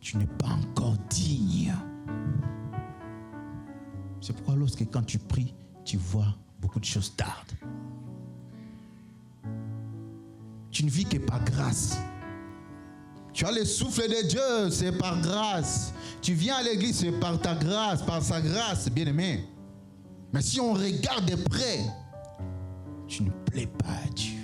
Tu n'es pas encore digne. C'est pourquoi lorsque quand tu pries, tu vois beaucoup de choses tardent. Tu ne vis que par grâce. Tu as le souffle de Dieu, c'est par grâce. Tu viens à l'église, c'est par ta grâce, par sa grâce, bien-aimé. Mais si on regarde de près, tu ne plais pas à Dieu.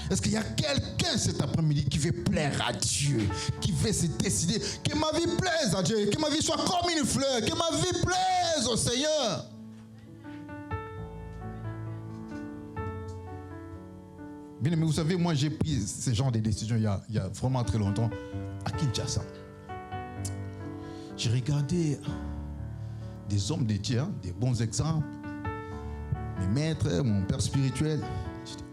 Est-ce qu'il y a quelqu'un cet après-midi qui veut plaire à Dieu, qui veut se décider que ma vie plaise à Dieu, que ma vie soit comme une fleur, que ma vie plaise au Seigneur? Bien, mais vous savez, moi j'ai pris ce genre de décisions il y a vraiment très longtemps à Kinshasa. J'ai regardé des hommes de Dieu, des bons exemples, mes maîtres, mon père spirituel. J'ai dit,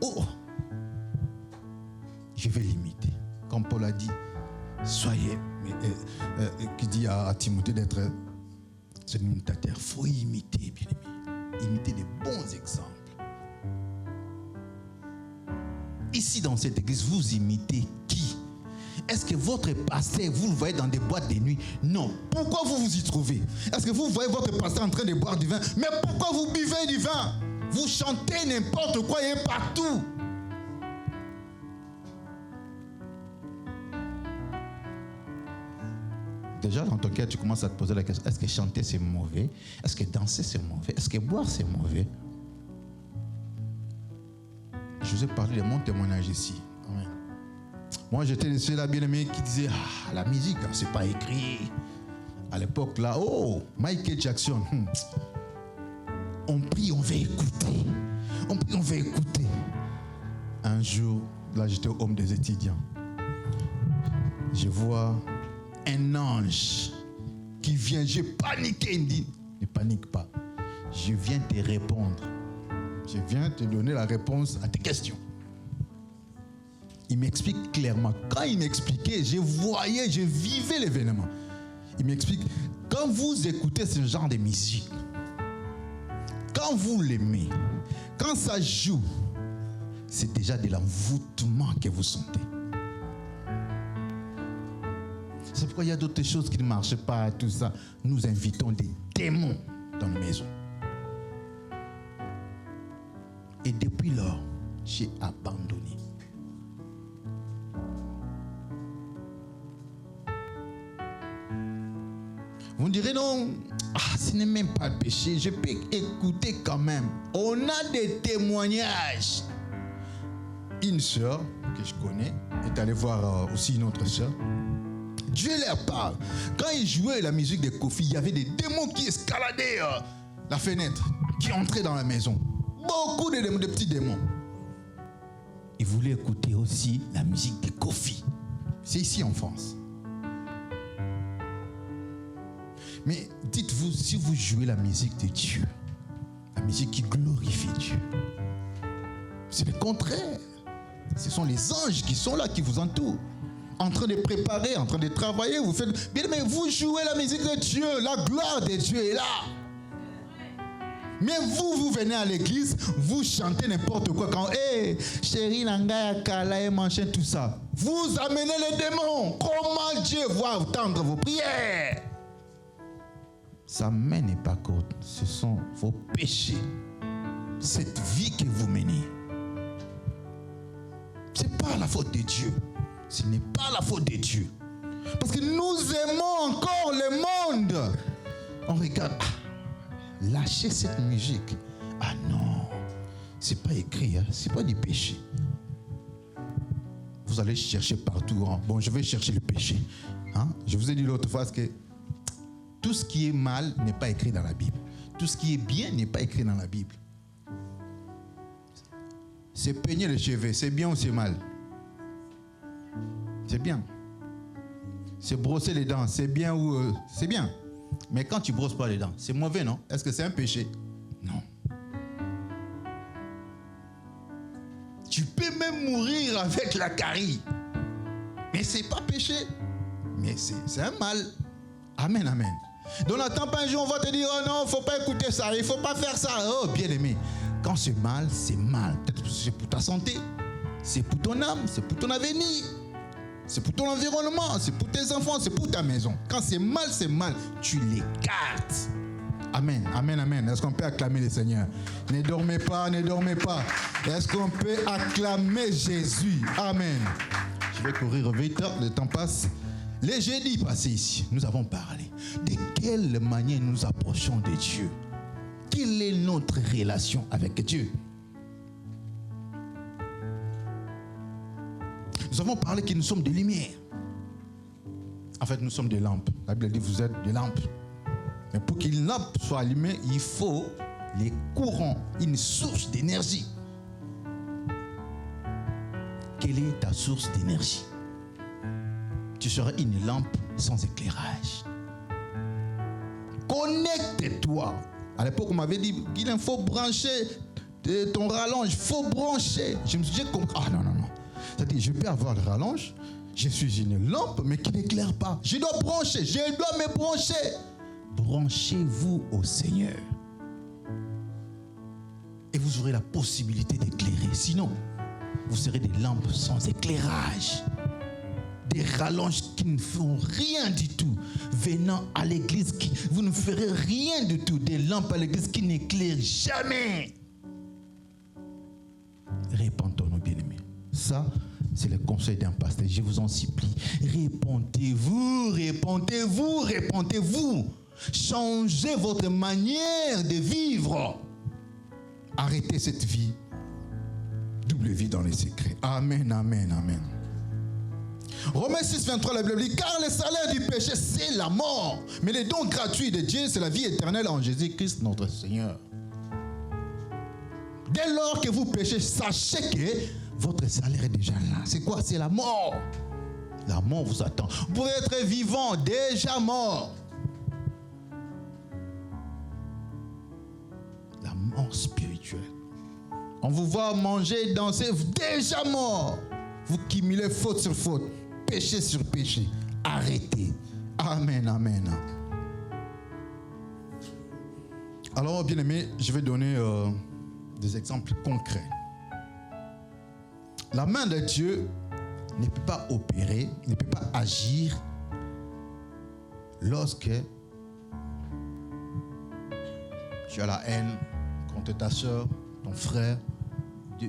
je vais l'imiter. comme Paul a dit, soyez, qui dit à Timothée d'être ce imitateur. Il faut imiter, bien aimé. Imiter des bons exemples. Ici, dans cette église, vous imitez qui? Est-ce que votre pasteur, vous le voyez dans des boîtes de nuit? Non. Pourquoi vous vous y trouvez? Est-ce que vous voyez votre pasteur en train de boire du vin? Mais pourquoi vous buvez du vin? Vous chantez n'importe quoi et partout. Déjà, dans ton cœur, tu commences à te poser la question, est-ce que chanter c'est mauvais? Est-ce que danser c'est mauvais? Est-ce que boire c'est mauvais? Je vous ai parlé de mon témoignage ici. Amen. Moi, j'étais de ceux-là bien-aimés qui disaient, la musique, c'est pas écrit. À l'époque, là, Michael Jackson. On prie, on va écouter. On prie, on va écouter. Un jour, là, j'étais au home des étudiants. Je vois un ange qui vient. J'ai paniqué. Il me dit, ne panique pas. Je viens te répondre. Je viens te donner la réponse à tes questions. Il m'explique clairement. Quand il m'expliquait, je voyais, je vivais l'événement. Il m'explique, quand vous écoutez ce genre de musique, quand vous l'aimez, quand ça joue, c'est déjà de l'envoûtement que vous sentez. C'est pourquoi il y a d'autres choses qui ne marchent pas, tout ça. Nous invitons des démons dans nos maisons. Et depuis lors, j'ai abandonné. Vous me direz non, ce n'est même pas le péché, je peux écouter quand même. On a des témoignages. Une sœur que je connais est allée voir aussi une autre sœur. Dieu leur parle. Quand ils jouaient la musique de Kofi, il y avait des démons qui escaladaient la fenêtre, qui entraient dans la maison. Beaucoup de petits démons. Ils voulaient écouter aussi la musique de Kofi. C'est ici en France. Mais dites-vous, si vous jouez la musique de Dieu, la musique qui glorifie Dieu, c'est le contraire. Ce sont les anges qui sont là, qui vous entourent, en train de préparer, en train de travailler. Vous faites bien, mais vous jouez la musique de Dieu, la gloire de Dieu est là. Mais vous venez à l'église, vous chantez n'importe quoi. Quand, chérie, nangaya, kala, et machin, tout ça. Vous amenez les démons. Comment Dieu va entendre vos prières? Sa main n'est pas courte. Ce sont vos péchés. Cette vie que vous menez. Ce n'est pas la faute de Dieu. Ce n'est pas la faute de Dieu. Parce que nous aimons encore le monde. On regarde. Lâchez cette musique. Ah non, c'est pas écrit, c'est pas du péché. Vous allez chercher partout. Bon, je vais chercher le péché. Je vous ai dit l'autre fois que tout ce qui est mal n'est pas écrit dans la Bible. Tout ce qui est bien n'est pas écrit dans la Bible. C'est peigner les cheveux, c'est bien ou c'est mal? C'est bien. C'est brosser les dents, c'est bien ou c'est bien. Mais quand tu brosses pas les dents, c'est mauvais, non? Est-ce que c'est un péché? Non. Tu peux même mourir avec la carie. Mais c'est pas péché. Mais c'est un mal. Amen, amen. Donc n'attends pas un jour, on va te dire, oh non, il ne faut pas écouter ça, il ne faut pas faire ça. Oh, bien aimé. Quand c'est mal, c'est mal. Peut-être que c'est pour ta santé, c'est pour ton âme, c'est pour ton avenir. C'est pour ton environnement, c'est pour tes enfants, c'est pour ta maison. Quand c'est mal, tu l'écartes. Amen, amen, amen. Est-ce qu'on peut acclamer le Seigneur? Ne dormez pas, ne dormez pas. Est-ce qu'on peut acclamer Jésus? Amen. Je vais courir vite, le temps passe. Les jeudis passés ici, nous avons parlé de quelle manière nous approchons de Dieu. Quelle est notre relation avec Dieu? Nous avons parlé que nous sommes des lumières. En fait, nous sommes des lampes. La Bible dit vous êtes des lampes. Mais pour qu'une lampe soit allumée, il faut les courants, une source d'énergie. Quelle est ta source d'énergie? Tu seras une lampe sans éclairage. Connecte-toi. À l'époque, on m'avait dit qu'il faut brancher ton rallonge. Il faut brancher. Je me suis dit, ah non. C'est-à-dire, je peux avoir le rallonge, Je suis une lampe, mais qui n'éclaire pas. Je dois me brancher. Branchez-vous au Seigneur. Et vous aurez la possibilité d'éclairer. Sinon, vous serez des lampes sans éclairage. Des rallonges qui ne font rien du tout. Venant à l'église, vous ne ferez rien du tout. Des lampes à l'église qui n'éclairent jamais. Répentons-nous, bien-aimés. Ça, c'est le conseil d'un pasteur. Je vous en supplie. Répentez-vous. Changez votre manière de vivre. Arrêtez cette vie. Double vie dans les secrets. Amen. Romains 6, 23, la Bible dit, car le salaire du péché, c'est la mort. Mais le don gratuit de Dieu, c'est la vie éternelle en Jésus-Christ, notre Seigneur. Dès lors que vous péchez, sachez que votre salaire est déjà là. C'est quoi? C'est la mort. La mort vous attend. Vous pouvez être vivant, déjà mort. La mort spirituelle. On vous voit manger, danser, déjà mort. Vous cumulez faute sur faute, péché sur péché. Arrêtez. Amen. Alors, bien aimé, je vais donner des exemples concrets. La main de Dieu ne peut pas opérer, ne peut pas agir lorsque tu as la haine contre ta soeur, ton frère, de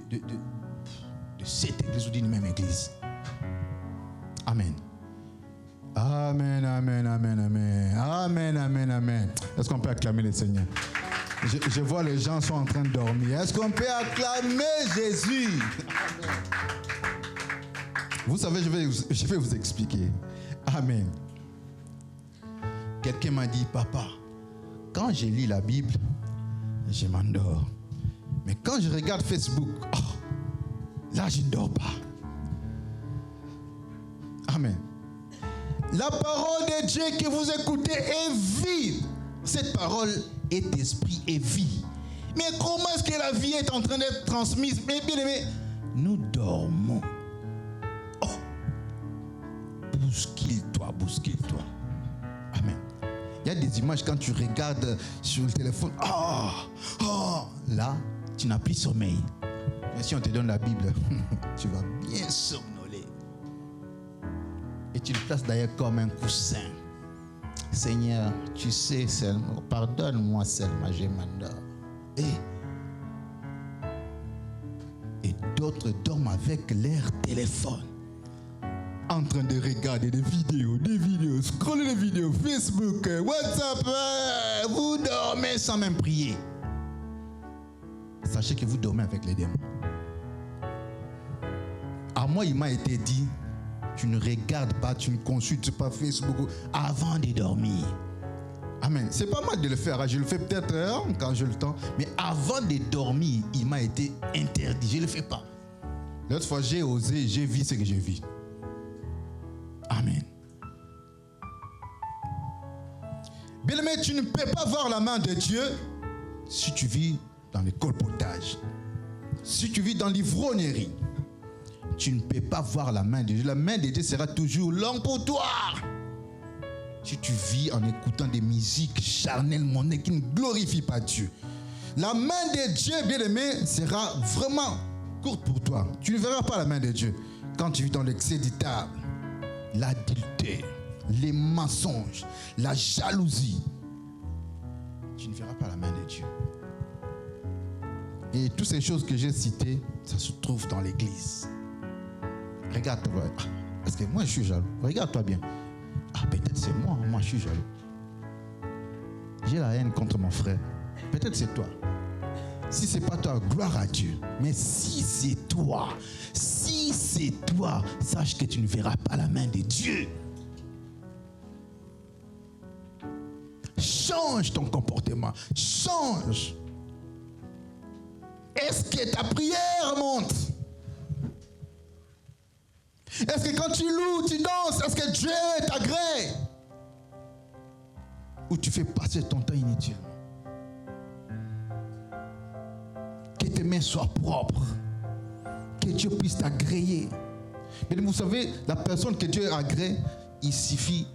cette église ou d'une même église. Amen. Est-ce qu'on peut acclamer le Seigneur? Je vois les gens sont en train de dormir. Est-ce qu'on peut acclamer Jésus? Vous savez, je vais vous expliquer. Amen. Quelqu'un m'a dit, papa, quand je lis la Bible, je m'endors. Mais quand je regarde Facebook, là, je ne dors pas. Amen. La parole de Dieu que vous écoutez est vive. Cette parole est esprit et vie. Mais comment est-ce que la vie est en train d'être transmise? Mais bien aimé, nous dormons. Bouscule-toi. Amen. Il y a des images quand tu regardes sur le téléphone. Là, tu n'as plus sommeil. Mais si on te donne la Bible, tu vas bien somnoler. Et tu le places d'ailleurs comme un coussin. Seigneur, tu sais seulement, pardonne-moi seulement, je m'endors. Et d'autres dorment avec leur téléphone, en train de regarder des vidéos, scroller des vidéos, Facebook, WhatsApp, vous dormez sans même prier. Sachez que vous dormez avec les démons. À moi, il m'a été dit, tu ne regardes pas, tu ne consultes pas Facebook avant de dormir. Amen. C'est pas mal de le faire, je le fais peut-être quand j'ai le temps, mais avant de dormir, il m'a été interdit, je ne le fais pas. L'autre fois, j'ai osé, j'ai vu ce que j'ai vu. Amen. Bien-aimé, tu ne peux pas voir la main de Dieu si tu vis dans le colpotage, si tu vis dans l'ivrognerie. Tu ne peux pas voir la main de Dieu. La main de Dieu sera toujours longue pour toi. Si tu vis en écoutant des musiques charnelles, mondaines qui ne glorifient pas Dieu, la main de Dieu, bien-aimé, sera vraiment courte pour toi. Tu ne verras pas la main de Dieu quand tu vis dans l'excès du table, l'adultère, les mensonges, la jalousie. Tu ne verras pas la main de Dieu. Et toutes ces choses que j'ai citées, ça se trouve dans l'église. Regarde-toi. Parce que moi, je suis jaloux. Regarde-toi bien. Peut-être c'est moi. Moi, je suis jaloux. J'ai la haine contre mon frère. Peut-être c'est toi. Si c'est pas toi, gloire à Dieu. Mais si c'est toi, sache que tu ne verras pas la main de Dieu. Change ton comportement. Change. Est-ce que ta prière monte? Est-ce que quand tu loues, tu danses, est-ce que Dieu t'agrée? Ou tu fais passer ton temps inutilement? Que tes mains soient propres. Que Dieu puisse t'agréer. Mais vous savez, la personne que Dieu agrée, il suffit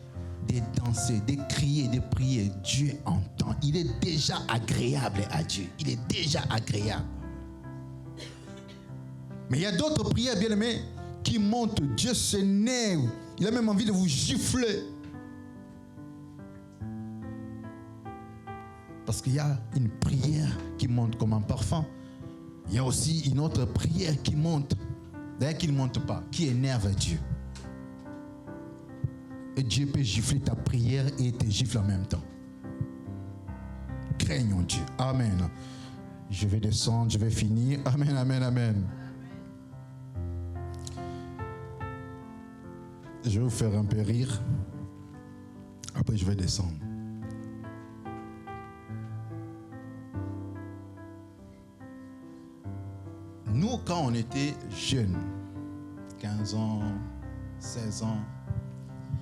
de danser, de crier, de prier. Dieu entend. Il est déjà agréable à Dieu. Il est déjà agréable. Mais il y a d'autres prières, bien aimés, qui montent. Dieu s'énerve. Il a même envie de vous gifler. Parce qu'il y a une prière qui monte comme un parfum. Il y a aussi une autre prière qui monte. D'ailleurs, qui ne monte pas, qui énerve Dieu. Et Dieu peut gifler ta prière et te gifle en même temps. Craignons Dieu. Amen. Je vais descendre, je vais finir. Amen, amen, amen. Je vais vous faire un peu rire. Après, je vais descendre. Nous, quand on était jeunes, 15 ans, 16 ans,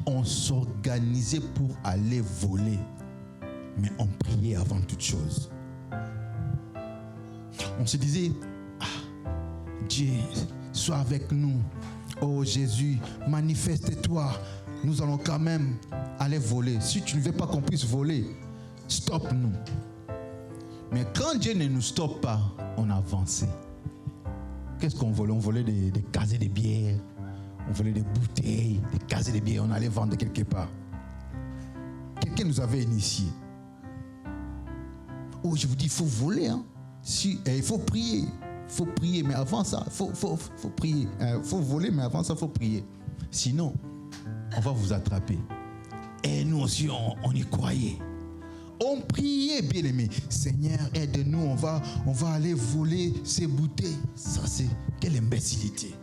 on s'organisait pour aller voler. Mais on priait avant toute chose. On se disait, Dieu, sois avec nous. Oh Jésus, manifeste-toi. Nous allons quand même aller voler. Si tu ne veux pas qu'on puisse voler, stoppe-nous. Mais quand Dieu ne nous stoppe pas, on avançait. Qu'est-ce qu'on volait? On volait des casiers de bière. On volait des bouteilles, des casiers de bière. On allait vendre quelque part. Quelqu'un nous avait initiés. Oh, je vous dis, il faut voler. Hein? Il faut prier. Il faut prier, mais avant ça, il faut prier. Il faut voler, mais avant ça, il faut prier. Sinon, on va vous attraper. Et nous aussi, on y croyait. On priait, bien aimé. Seigneur, aide-nous, on va aller voler ces bouteilles. Ça, c'est quelle imbécilité.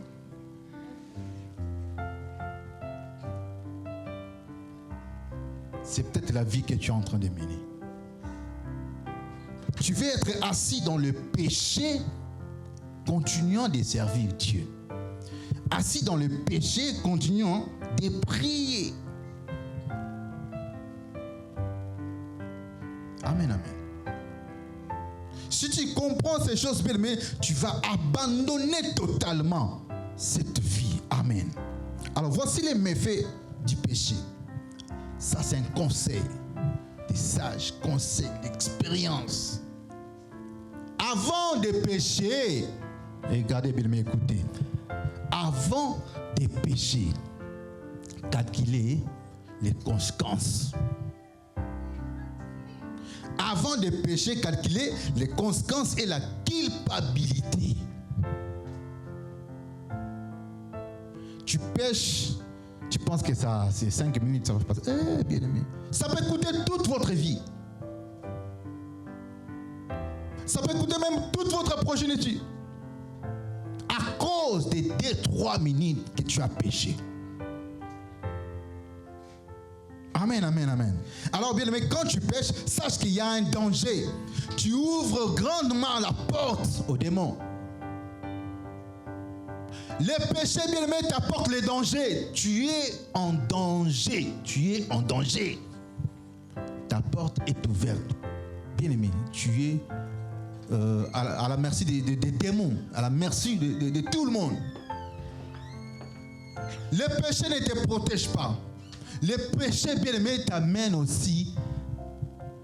C'est peut-être la vie que tu es en train de mener. Tu veux être assis dans le péché, continuant de servir Dieu. Assis dans le péché, continuant de prier. Amen, amen. Si tu comprends ces choses, bien aimé, tu vas abandonner totalement cette vie. Amen. Alors voici les méfaits du péché. Ça, c'est un conseil des sages, conseil d'expérience. Avant de pécher, regardez bien, mais écoutez, avant de pécher, calculez les conséquences. Avant de pécher, calculez les conséquences et la culpabilité. Tu pêches, tu penses que ça, c'est 5 minutes, ça va se passer. Eh, bien aimé, ça peut coûter toute votre vie. Ça peut coûter même toute votre progéniture. À cause des 2-3 minutes que tu as péché. Amen, amen, amen. Alors bien aimé, quand tu pêches, sache qu'il y a un danger. Tu ouvres grandement la porte aux démons. Le péché, bien aimé, t'apporte les dangers. Tu es en danger. Tu es en danger. Ta porte est ouverte. Bien aimé, tu es à la merci des démons, à la merci de tout le monde. Le péché ne te protège pas. Le péché, bien aimé, t'amène aussi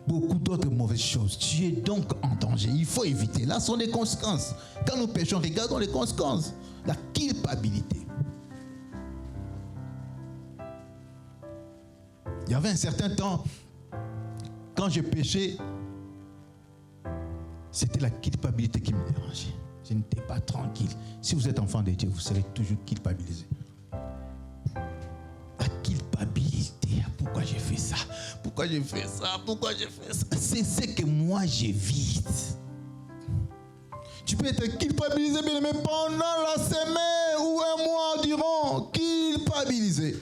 beaucoup d'autres mauvaises choses. Tu es donc en danger. Il faut éviter. Là sont les conséquences. Quand nous péchons, regardons les conséquences. La culpabilité. Il y avait un certain temps, quand je péchais, c'était la culpabilité qui me dérangeait. Je n'étais pas tranquille. Si vous êtes enfant de Dieu, vous serez toujours culpabilisé. La culpabilité. Pourquoi j'ai fait ça? Pourquoi j'ai fait ça? Pourquoi j'ai fait ça? C'est ce que moi j'évite. Tu peux être culpabilisé, bien aimé, pendant la semaine ou un mois durant. Culpabilisé.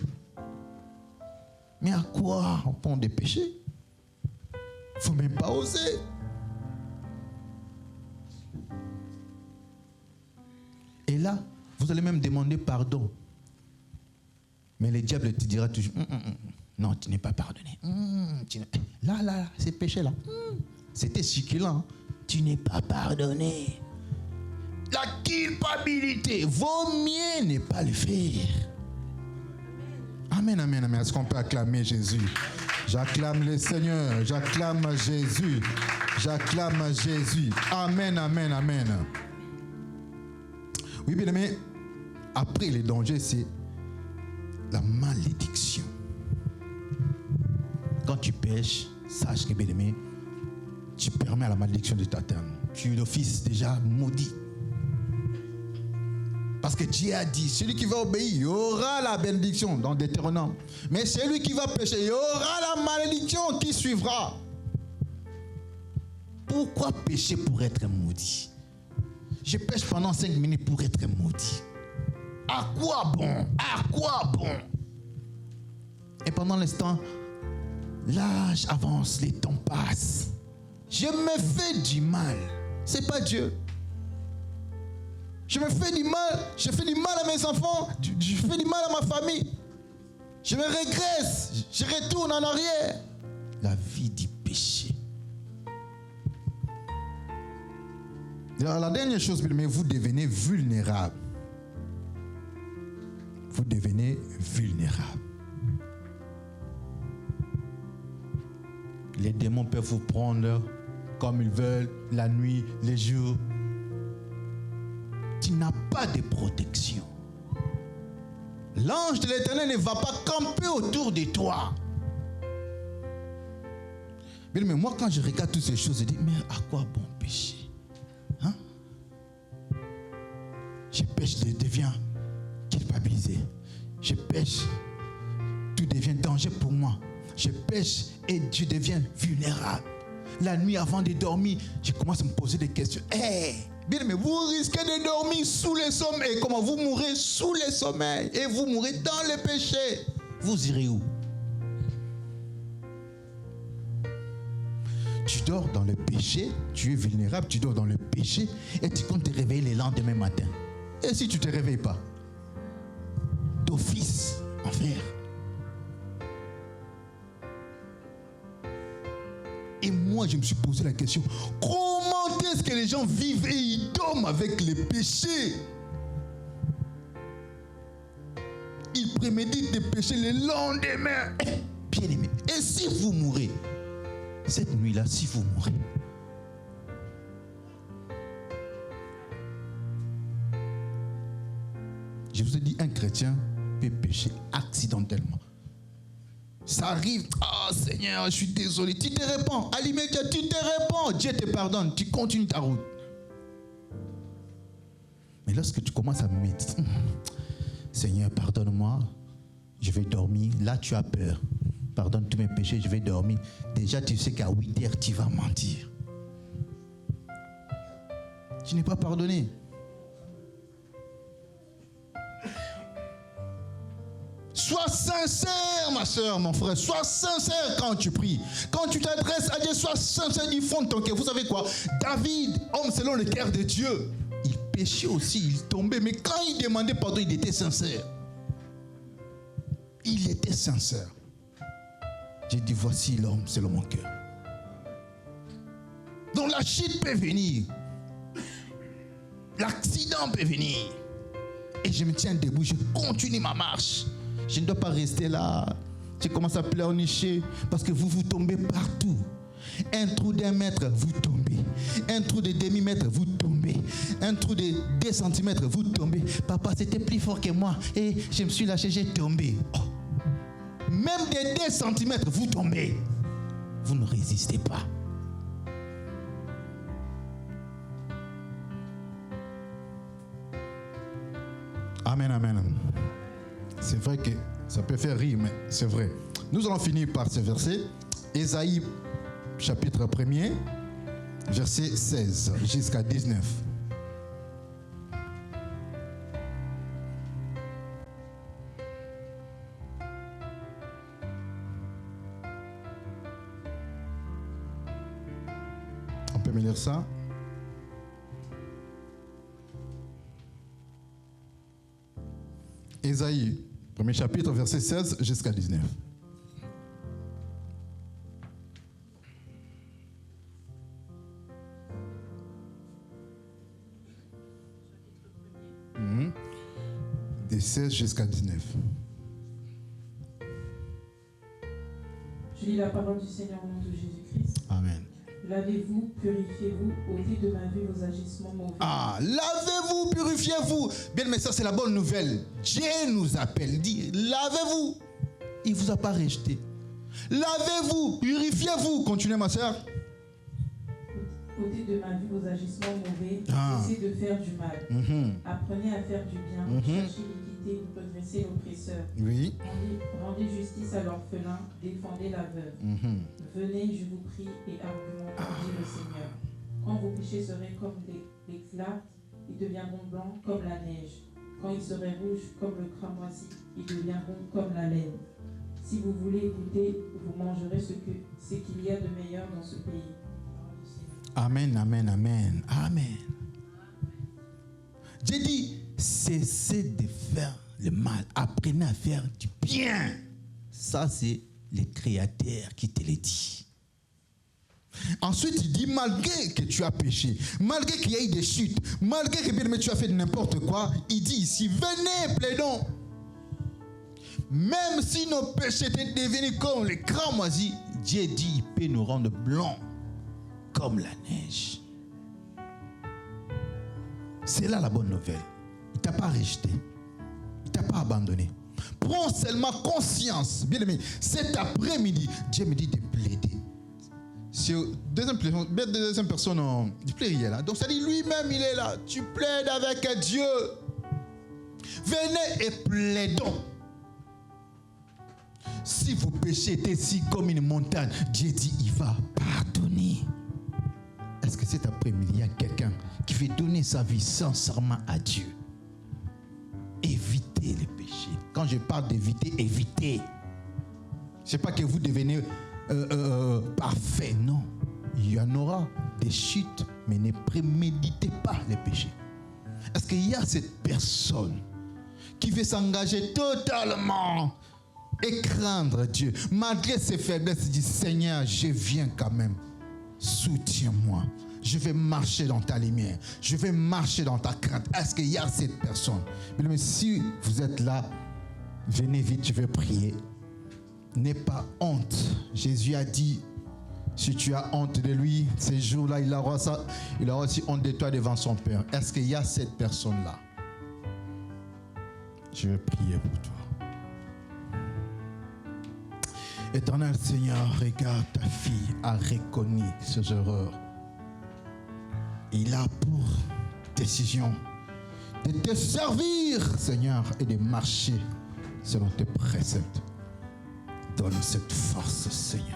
Mais à quoi on prend des péchés? Il ne faut même pas oser. Et là, vous allez même demander pardon. Mais le diable te dira toujours, non, tu n'es pas pardonné. Là, ces péchés-là, c'était succulent. Tu n'es pas pardonné. la culpabilité, vaut mieux ne pas le faire. Amen, amen, amen. Est-ce qu'on peut acclamer Jésus? J'acclame le Seigneur, j'acclame Jésus, j'acclame Jésus. Amen, amen, amen. Oui, bien aimé, après les dangers, c'est la malédiction. Quand tu pêches, sache que, bien aimé, tu permets à la malédiction de t'atteindre. Tu es d'office déjà maudit. Parce que Dieu a dit, celui qui va obéir, il y aura la bénédiction dans Deutéronome. Mais celui qui va pécher, il y aura la malédiction qui suivra. Pourquoi pécher pour être maudit? Je pêche pendant 5 minutes pour être maudit. À quoi bon? À quoi bon? Et pendant l'instant, l'âge avance, les temps passent. Je me fais du mal. C'est pas Dieu. Je me fais du mal. Je fais du mal à mes enfants. Je fais du mal à ma famille. Je me régresse. Je retourne en arrière. La vie du péché. Alors, la dernière chose, mais vous devenez vulnérable. Vous devenez vulnérable. Les démons peuvent vous prendre comme ils veulent, la nuit, les jours. Tu n'as pas de protection. L'ange de l'Éternel ne va pas camper autour de toi. Mais moi, quand je regarde toutes ces choses, je dis, mais à quoi bon pécher? Hein? Je pêche, je deviens culpabilisé. Je pêche, tout devient danger pour moi. Je pêche et je deviens vulnérable. La nuit avant de dormir, je commence à me poser des questions. Bien, mais vous risquez de dormir sous le sommeil. Et comment vous mourrez sous le sommeil? Et vous mourrez dans le péché. Vous irez où? Tu dors dans le péché, tu es vulnérable, tu dors dans le péché et tu comptes te réveiller le lendemain matin. Et si tu ne te réveilles pas? D'office, enfer. Et moi, je me suis posé la question, comment est-ce que les gens vivent et ils dorment avec les péchés? Ils préméditent des péchés le lendemain. Bien aimé, et si vous mourrez, cette nuit-là, si vous mourrez, je vous ai dit, un chrétien peut pécher accidentellement. Ça arrive, Seigneur, je suis désolé. Tu te répands, à l'immédiat, tu te répands. Dieu te pardonne, tu continues ta route. Mais lorsque tu commences à méditer, Seigneur, pardonne-moi, je vais dormir. Là, tu as peur. Pardonne tous mes péchés, je vais dormir. Déjà, tu sais qu'à 8 heures, tu vas mentir. Tu n'es pas pardonné. Sois sincère, ma soeur, mon frère. Sois sincère quand tu pries. Quand tu t'adresses à Dieu, sois sincère du fond de ton cœur. Vous savez quoi? David, homme selon le cœur de Dieu, il péchait aussi, il tombait. Mais quand il demandait pardon, il était sincère. Il était sincère. J'ai dit, voici l'homme selon mon cœur. Donc la chute peut venir. L'accident peut venir. Et je me tiens debout, je continue ma marche. Je ne dois pas rester là. Je commence à pleurnicher parce que vous tombez partout. Un trou d'1 mètre, vous tombez. Un trou de demi-mètre, vous tombez. Un trou de 2 centimètres, vous tombez. Papa, c'était plus fort que moi. Et je me suis lâché, j'ai tombé. Oh. Même des 2 centimètres, vous tombez. Vous ne résistez pas. Amen, amen. C'est vrai que ça peut faire rire, mais c'est vrai. Nous allons finir par ce verset. Ésaïe, chapitre 1er, verset 16 jusqu'à 19. On peut me lire ça? Ésaïe, 1er chapitre, verset 16 jusqu'à 19. de 16 jusqu'à 19. Je lis la parole du Seigneur au nom de Jésus-Christ. Amen. Lavez-vous, purifiez-vous, ôtez de ma vue vos agissements mauvais. Ah, lavez-vous, purifiez-vous. Bien, mais ça, c'est la bonne nouvelle. Dieu nous appelle, il dit, lavez-vous. Il ne vous a pas rejeté. Lavez-vous, purifiez-vous. Continuez, ma soeur. Ôtez de ma vue vos agissements mauvais. Ah. Cessez de faire du mal. Apprenez à faire du bien. Cherchez l'équité, redressez l'oppresseur. Oui. Rendez justice à l'orphelin, défendez la veuve. Venez, je vous prie, et argumentez, dit le Seigneur. Quand vos péchés seraient comme l'éclat, ils deviendront blancs comme la neige. Quand ils seraient rouges comme le cramoisi, ils deviendront comme la laine. Si vous voulez goûter, vous mangerez ce qu'il y a de meilleur dans ce pays. Amen, amen, amen, amen. J'ai dit, cessez de faire le mal. Apprenez à faire du bien. Ça, c'est le Créateur qui te le dit. Ensuite, il dit, malgré que tu as péché, malgré qu'il y ait des chutes, malgré que tu as fait n'importe quoi, il dit ici, venez, plaidons. Même si nos péchés étaient devenus comme les cramoisis, Dieu dit, il peut nous rendre blancs comme la neige. C'est là la bonne nouvelle. Il ne t'a pas rejeté. Il ne t'a pas abandonné. Prends seulement conscience. Bien aimé, cet après-midi, Dieu me dit de plaider. C'est deuxième personne du pluriel. Là. Donc ça dit lui-même, il est là. Tu plaides avec Dieu. Venez et plaidons. Si vos péchés étaient si comme une montagne, Dieu dit, il va pardonner. Est-ce que cet après-midi, il y a quelqu'un qui veut donner sa vie sincèrement à Dieu? Évitez les péchés. Quand je parle d'éviter, évitez. Ce n'est pas que vous devenez parfait, non. Il y en aura des chutes, mais ne préméditez pas les péchés. Est-ce qu'il y a cette personne qui veut s'engager totalement et craindre Dieu, malgré ses faiblesses, il dit, Seigneur, je viens quand même. Soutiens-moi. Je vais marcher dans ta lumière. Je vais marcher dans ta crainte. Est-ce qu'il y a cette personne? Mais si vous êtes là, venez vite, je vais prier. N'aie pas honte. Jésus a dit, si tu as honte de lui, ces jours-là, il aura aussi honte de toi devant son Père. Est-ce qu'il y a cette personne-là? Je vais prier pour toi. Éternel Seigneur, regarde, ta fille a reconnu ses erreurs. Il a pour décision de te servir, Seigneur, et de marcher selon tes préceptes. Donne cette force, Seigneur.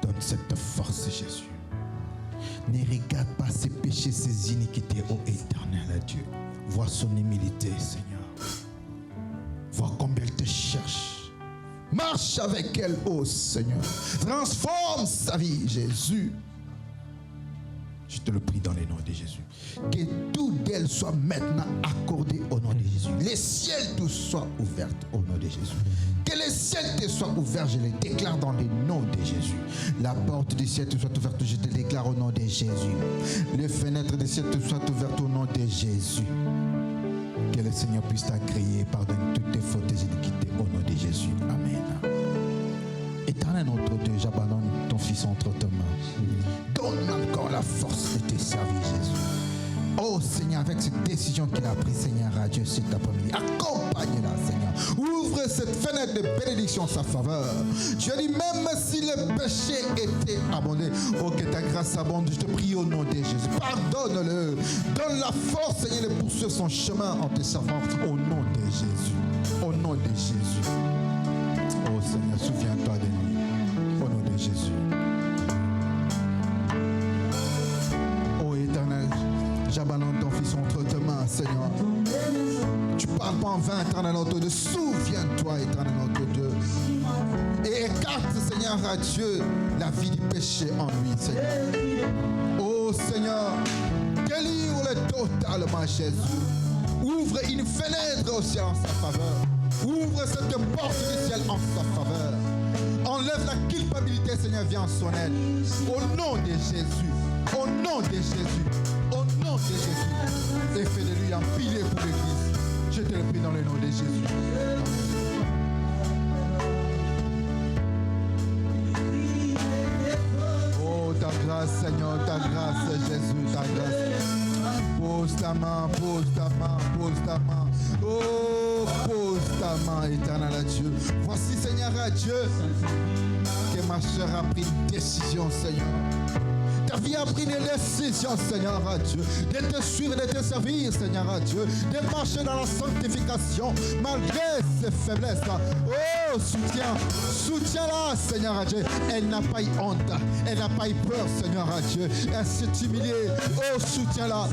Donne cette force, Jésus. Ne regarde pas ses péchés, ses iniquités, ô Éternel Dieu. Vois son humilité, Seigneur. Vois combien elle te cherche. Marche avec elle, ô Seigneur. Transforme sa vie, Jésus. Je te le prie dans le nom de Jésus. Que tout d'elle soit maintenant accordé au nom de Jésus. Les ciels tous soient ouverts au nom de Jésus. Que les ciels te soient ouverts, je les déclare dans le nom de Jésus. La porte du ciel te soit ouverte, je te déclare au nom de Jésus. Les fenêtres du ciel te soient ouvertes au nom de Jésus. Que le Seigneur puisse t'agréer, pardonne toutes tes fautes et iniquités au nom de Jésus. Amen. Éternel notre Dieu, j'abandonne ton Fils entre tes mains. Donne encore la force de te servir, Jésus. Oh Seigneur, avec cette décision qu'il a prise, Seigneur, à Dieu cet après-midi, accompagne-la, Seigneur. Ouvre cette fenêtre de bénédiction en sa faveur. Je dis, même si le péché était abondé, oh, que ta grâce abonde, je te prie au nom de Jésus. Pardonne-le. Donne la force, Seigneur, de poursuivre son chemin en te servant au nom de Jésus. Au nom de Jésus. Oh Seigneur, souviens-toi de lui. Au nom de Jésus. Oh Éternel, j'abandonne ton Fils entre tes mains, Seigneur. Tu ne parles pas en vain, Éternel notre Dieu. Souviens-toi, Éternel notre Dieu. Et écarte, Seigneur, à Dieu la vie du péché en lui, Seigneur. Oh Seigneur, délivre-le totalement, Jésus. Ouvre une fenêtre au ciel en sa faveur. Ouvre cette porte du ciel en sa faveur. Enlève la culpabilité, Seigneur, viens en son aide. Au nom de Jésus. Au nom de Jésus. Au nom nom de Jésus. Et fais de lui un pilier pour l'Église. Je te le prie dans le nom de Jésus. Oh, ta grâce, Seigneur, ta grâce, Jésus, ta grâce. Pose ta main, pose ta main, pose ta main. Oh, pose ta main, éternel à Dieu. Voici, Seigneur, à Dieu, que ma soeur a pris une décision, Seigneur. Ta vie a pris une décision, Seigneur, à Dieu, de te suivre, de te servir, Seigneur, à Dieu, de marcher dans la sanctification, malgré ses faiblesses. Oh, soutiens-la, Seigneur, à Dieu. Elle n'a pas eu honte, elle n'a pas eu peur, Seigneur, à Dieu. Elle s'est humiliée. Oh, soutiens-la,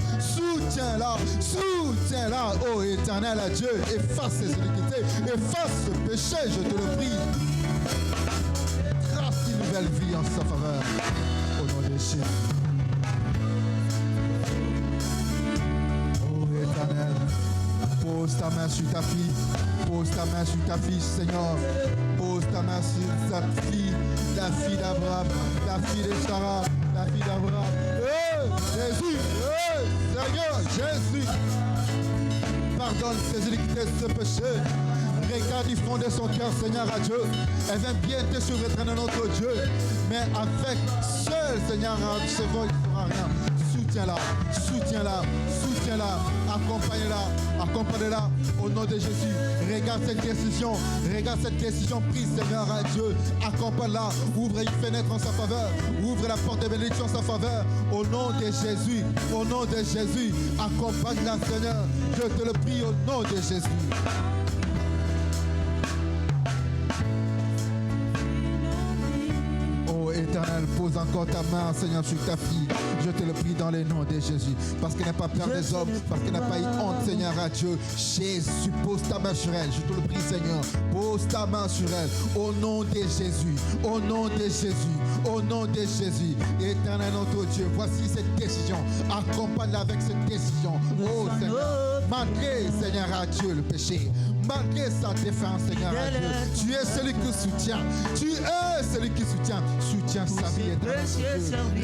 oh, éternel, à Dieu. Efface ses iniquités, efface ce péché, je te le prie. Trace une nouvelle vie en sa faveur. Au nom de Jésus. Oh éternel, pose ta main sur ta fille. Pose ta main sur ta fille, Seigneur. Pose ta main sur ta fille, la fille d'Abraham, la fille de Sarah, la fille d'Abraham. Oh Jésus, oh Seigneur, Jésus. Pardonne ses iniquités, ce péché. Regarde du fond de son cœur, Seigneur, à Dieu. Elle vient bien te suivre, éternel notre Dieu. Mais avec seul, Seigneur, à ce vol, il ne fera rien. Soutiens-la, accompagne-la au nom de Jésus. Regarde cette décision prise, Seigneur, à Dieu. Accompagne-la, ouvre une fenêtre en sa faveur, ouvre la porte de bénédiction en sa faveur. Au nom de Jésus, accompagne-la, Seigneur. Je te le prie au nom de Jésus. Éternel, pose encore ta main, Seigneur, sur ta fille. Je te le prie dans le nom de Jésus. Parce qu'elle n'a pas peur des hommes, parce qu'elle n'a pas eu honte, Seigneur, à Dieu. Jésus, pose ta main sur elle. Je te le prie, Seigneur. Pose ta main sur elle. Au nom de Jésus. Au nom de Jésus. Au nom de Jésus. Éternel, notre Dieu, voici cette décision. Accompagne-la avec cette décision. Oh, Seigneur. Malgré, Seigneur, à Dieu, le péché. Malgré sa défense, Seigneur, à Dieu. Tu es celui qui soutient. Soutiens sa vie, éternel, Dieu.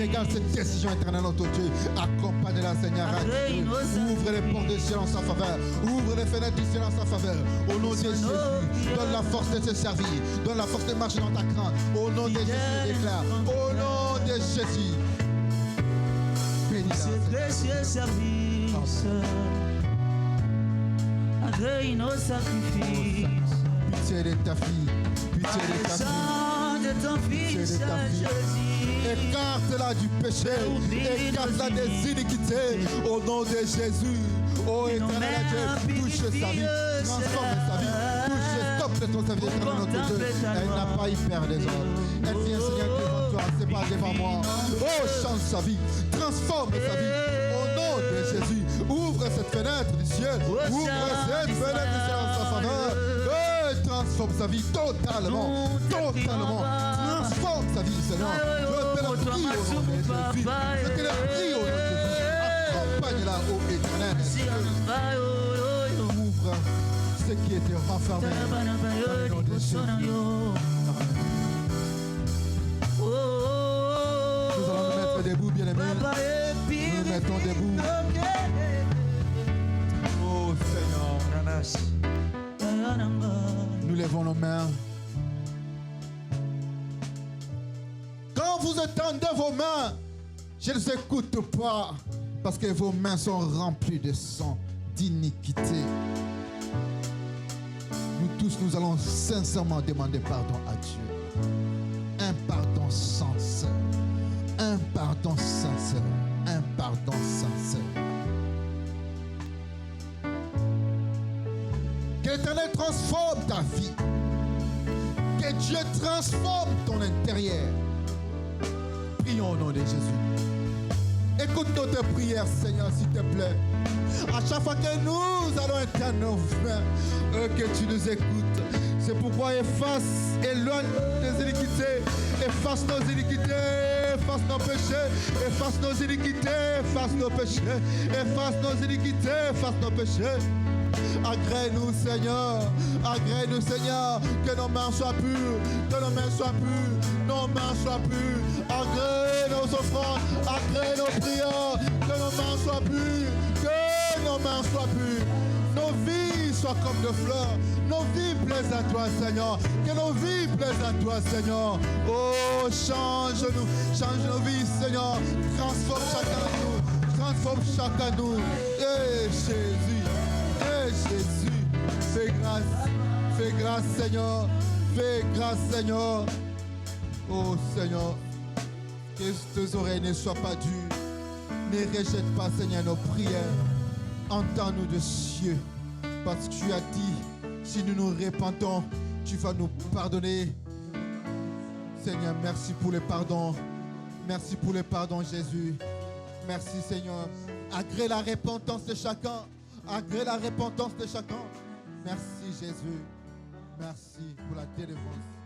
Regarde cette décision, éternelle, notre Dieu. Accompagne-la, Seigneur, à Dieu. Ouvre les portes du ciel en sa faveur. Ouvre les fenêtres du ciel en sa faveur. Au nom de Jésus, donne la force de te servir. Donne la force de marcher dans ta crainte. Au nom de Jésus, déclare. Au nom de Jésus. Bénis-la. Ce précieux service. Agrée nos sacrifices. Pitié de ta fille. Pitié de ta fille. De ton fils Jésus. Écarte-la du péché, écarte-la des iniquités au nom de Jésus. Oh éternel Dieu, touche sa vie, transforme sa vie, touche, stoppe de ton service, éternel notre Dieu. Elle n'a pas eu peur des hommes. Elle vient, Seigneur, devant toi, c'est pas devant moi. Oh, change sa vie, transforme sa vie au nom de Jésus. Ouvre cette fenêtre du ciel, ouvre cette fenêtre du ciel en sa faveur. Transforme sa vie totalement. Transforme sa vie, Seigneur. Je te le prie au nom de Jésus. Je te le prie au nom de Jésus. Accompagne-la, ô éternel. Ouvre ce qui était renfermé dans le nom de Jésus. Nous allons nous mettre debout, bien-aimés. Nous nous mettons debout. Oh Seigneur. Nous levons nos mains. Quand vous étendez vos mains, je ne les écoute pas parce que vos mains sont remplies de sang, d'iniquité. Nous tous, nous allons sincèrement demander pardon à Dieu. Un pardon sincère. Un pardon sincère. Un pardon sincère. Que l'Éternel transforme ta vie. Que Dieu transforme ton intérieur. Prions au nom de Jésus. Écoute notre prière, Seigneur, s'il te plaît. À chaque fois que nous allons éteindre nos mains, que tu nous écoutes. C'est pourquoi éloigne les iniquités, efface nos iniquités, efface nos péchés, efface nos iniquités, efface nos péchés, efface nos iniquités, efface nos péchés. Agrée-nous, Seigneur. Agrée-nous, Seigneur. Que nos mains soient pures. Que nos mains soient pures. Nos mains soient pures. Agrée nos offrandes. Agrée nos prières. Que nos mains soient pures. Que nos mains soient pures. Nos vies soient comme de fleurs. Nos vies plaisent à toi, Seigneur. Que nos vies plaisent à toi, Seigneur. Oh, change-nous. Change nos vies, Seigneur. Transforme chacun de nous. Transforme chacun de nous. Eh, Jésus. Eh, Jésus. Fais grâce. Fais grâce, Seigneur. Fais grâce, Seigneur. Oh, Seigneur. Que tes oreilles ne soient pas dures. Ne rejette pas, Seigneur, nos prières. Entends-nous de cieux, parce que tu as dit, si nous nous repentons, tu vas nous pardonner. Seigneur, merci pour le pardon. Merci pour le pardon, Jésus. Merci, Seigneur. Agrée la repentance de chacun. Agrée la repentance de chacun. Merci, Jésus. Merci pour la délivrance.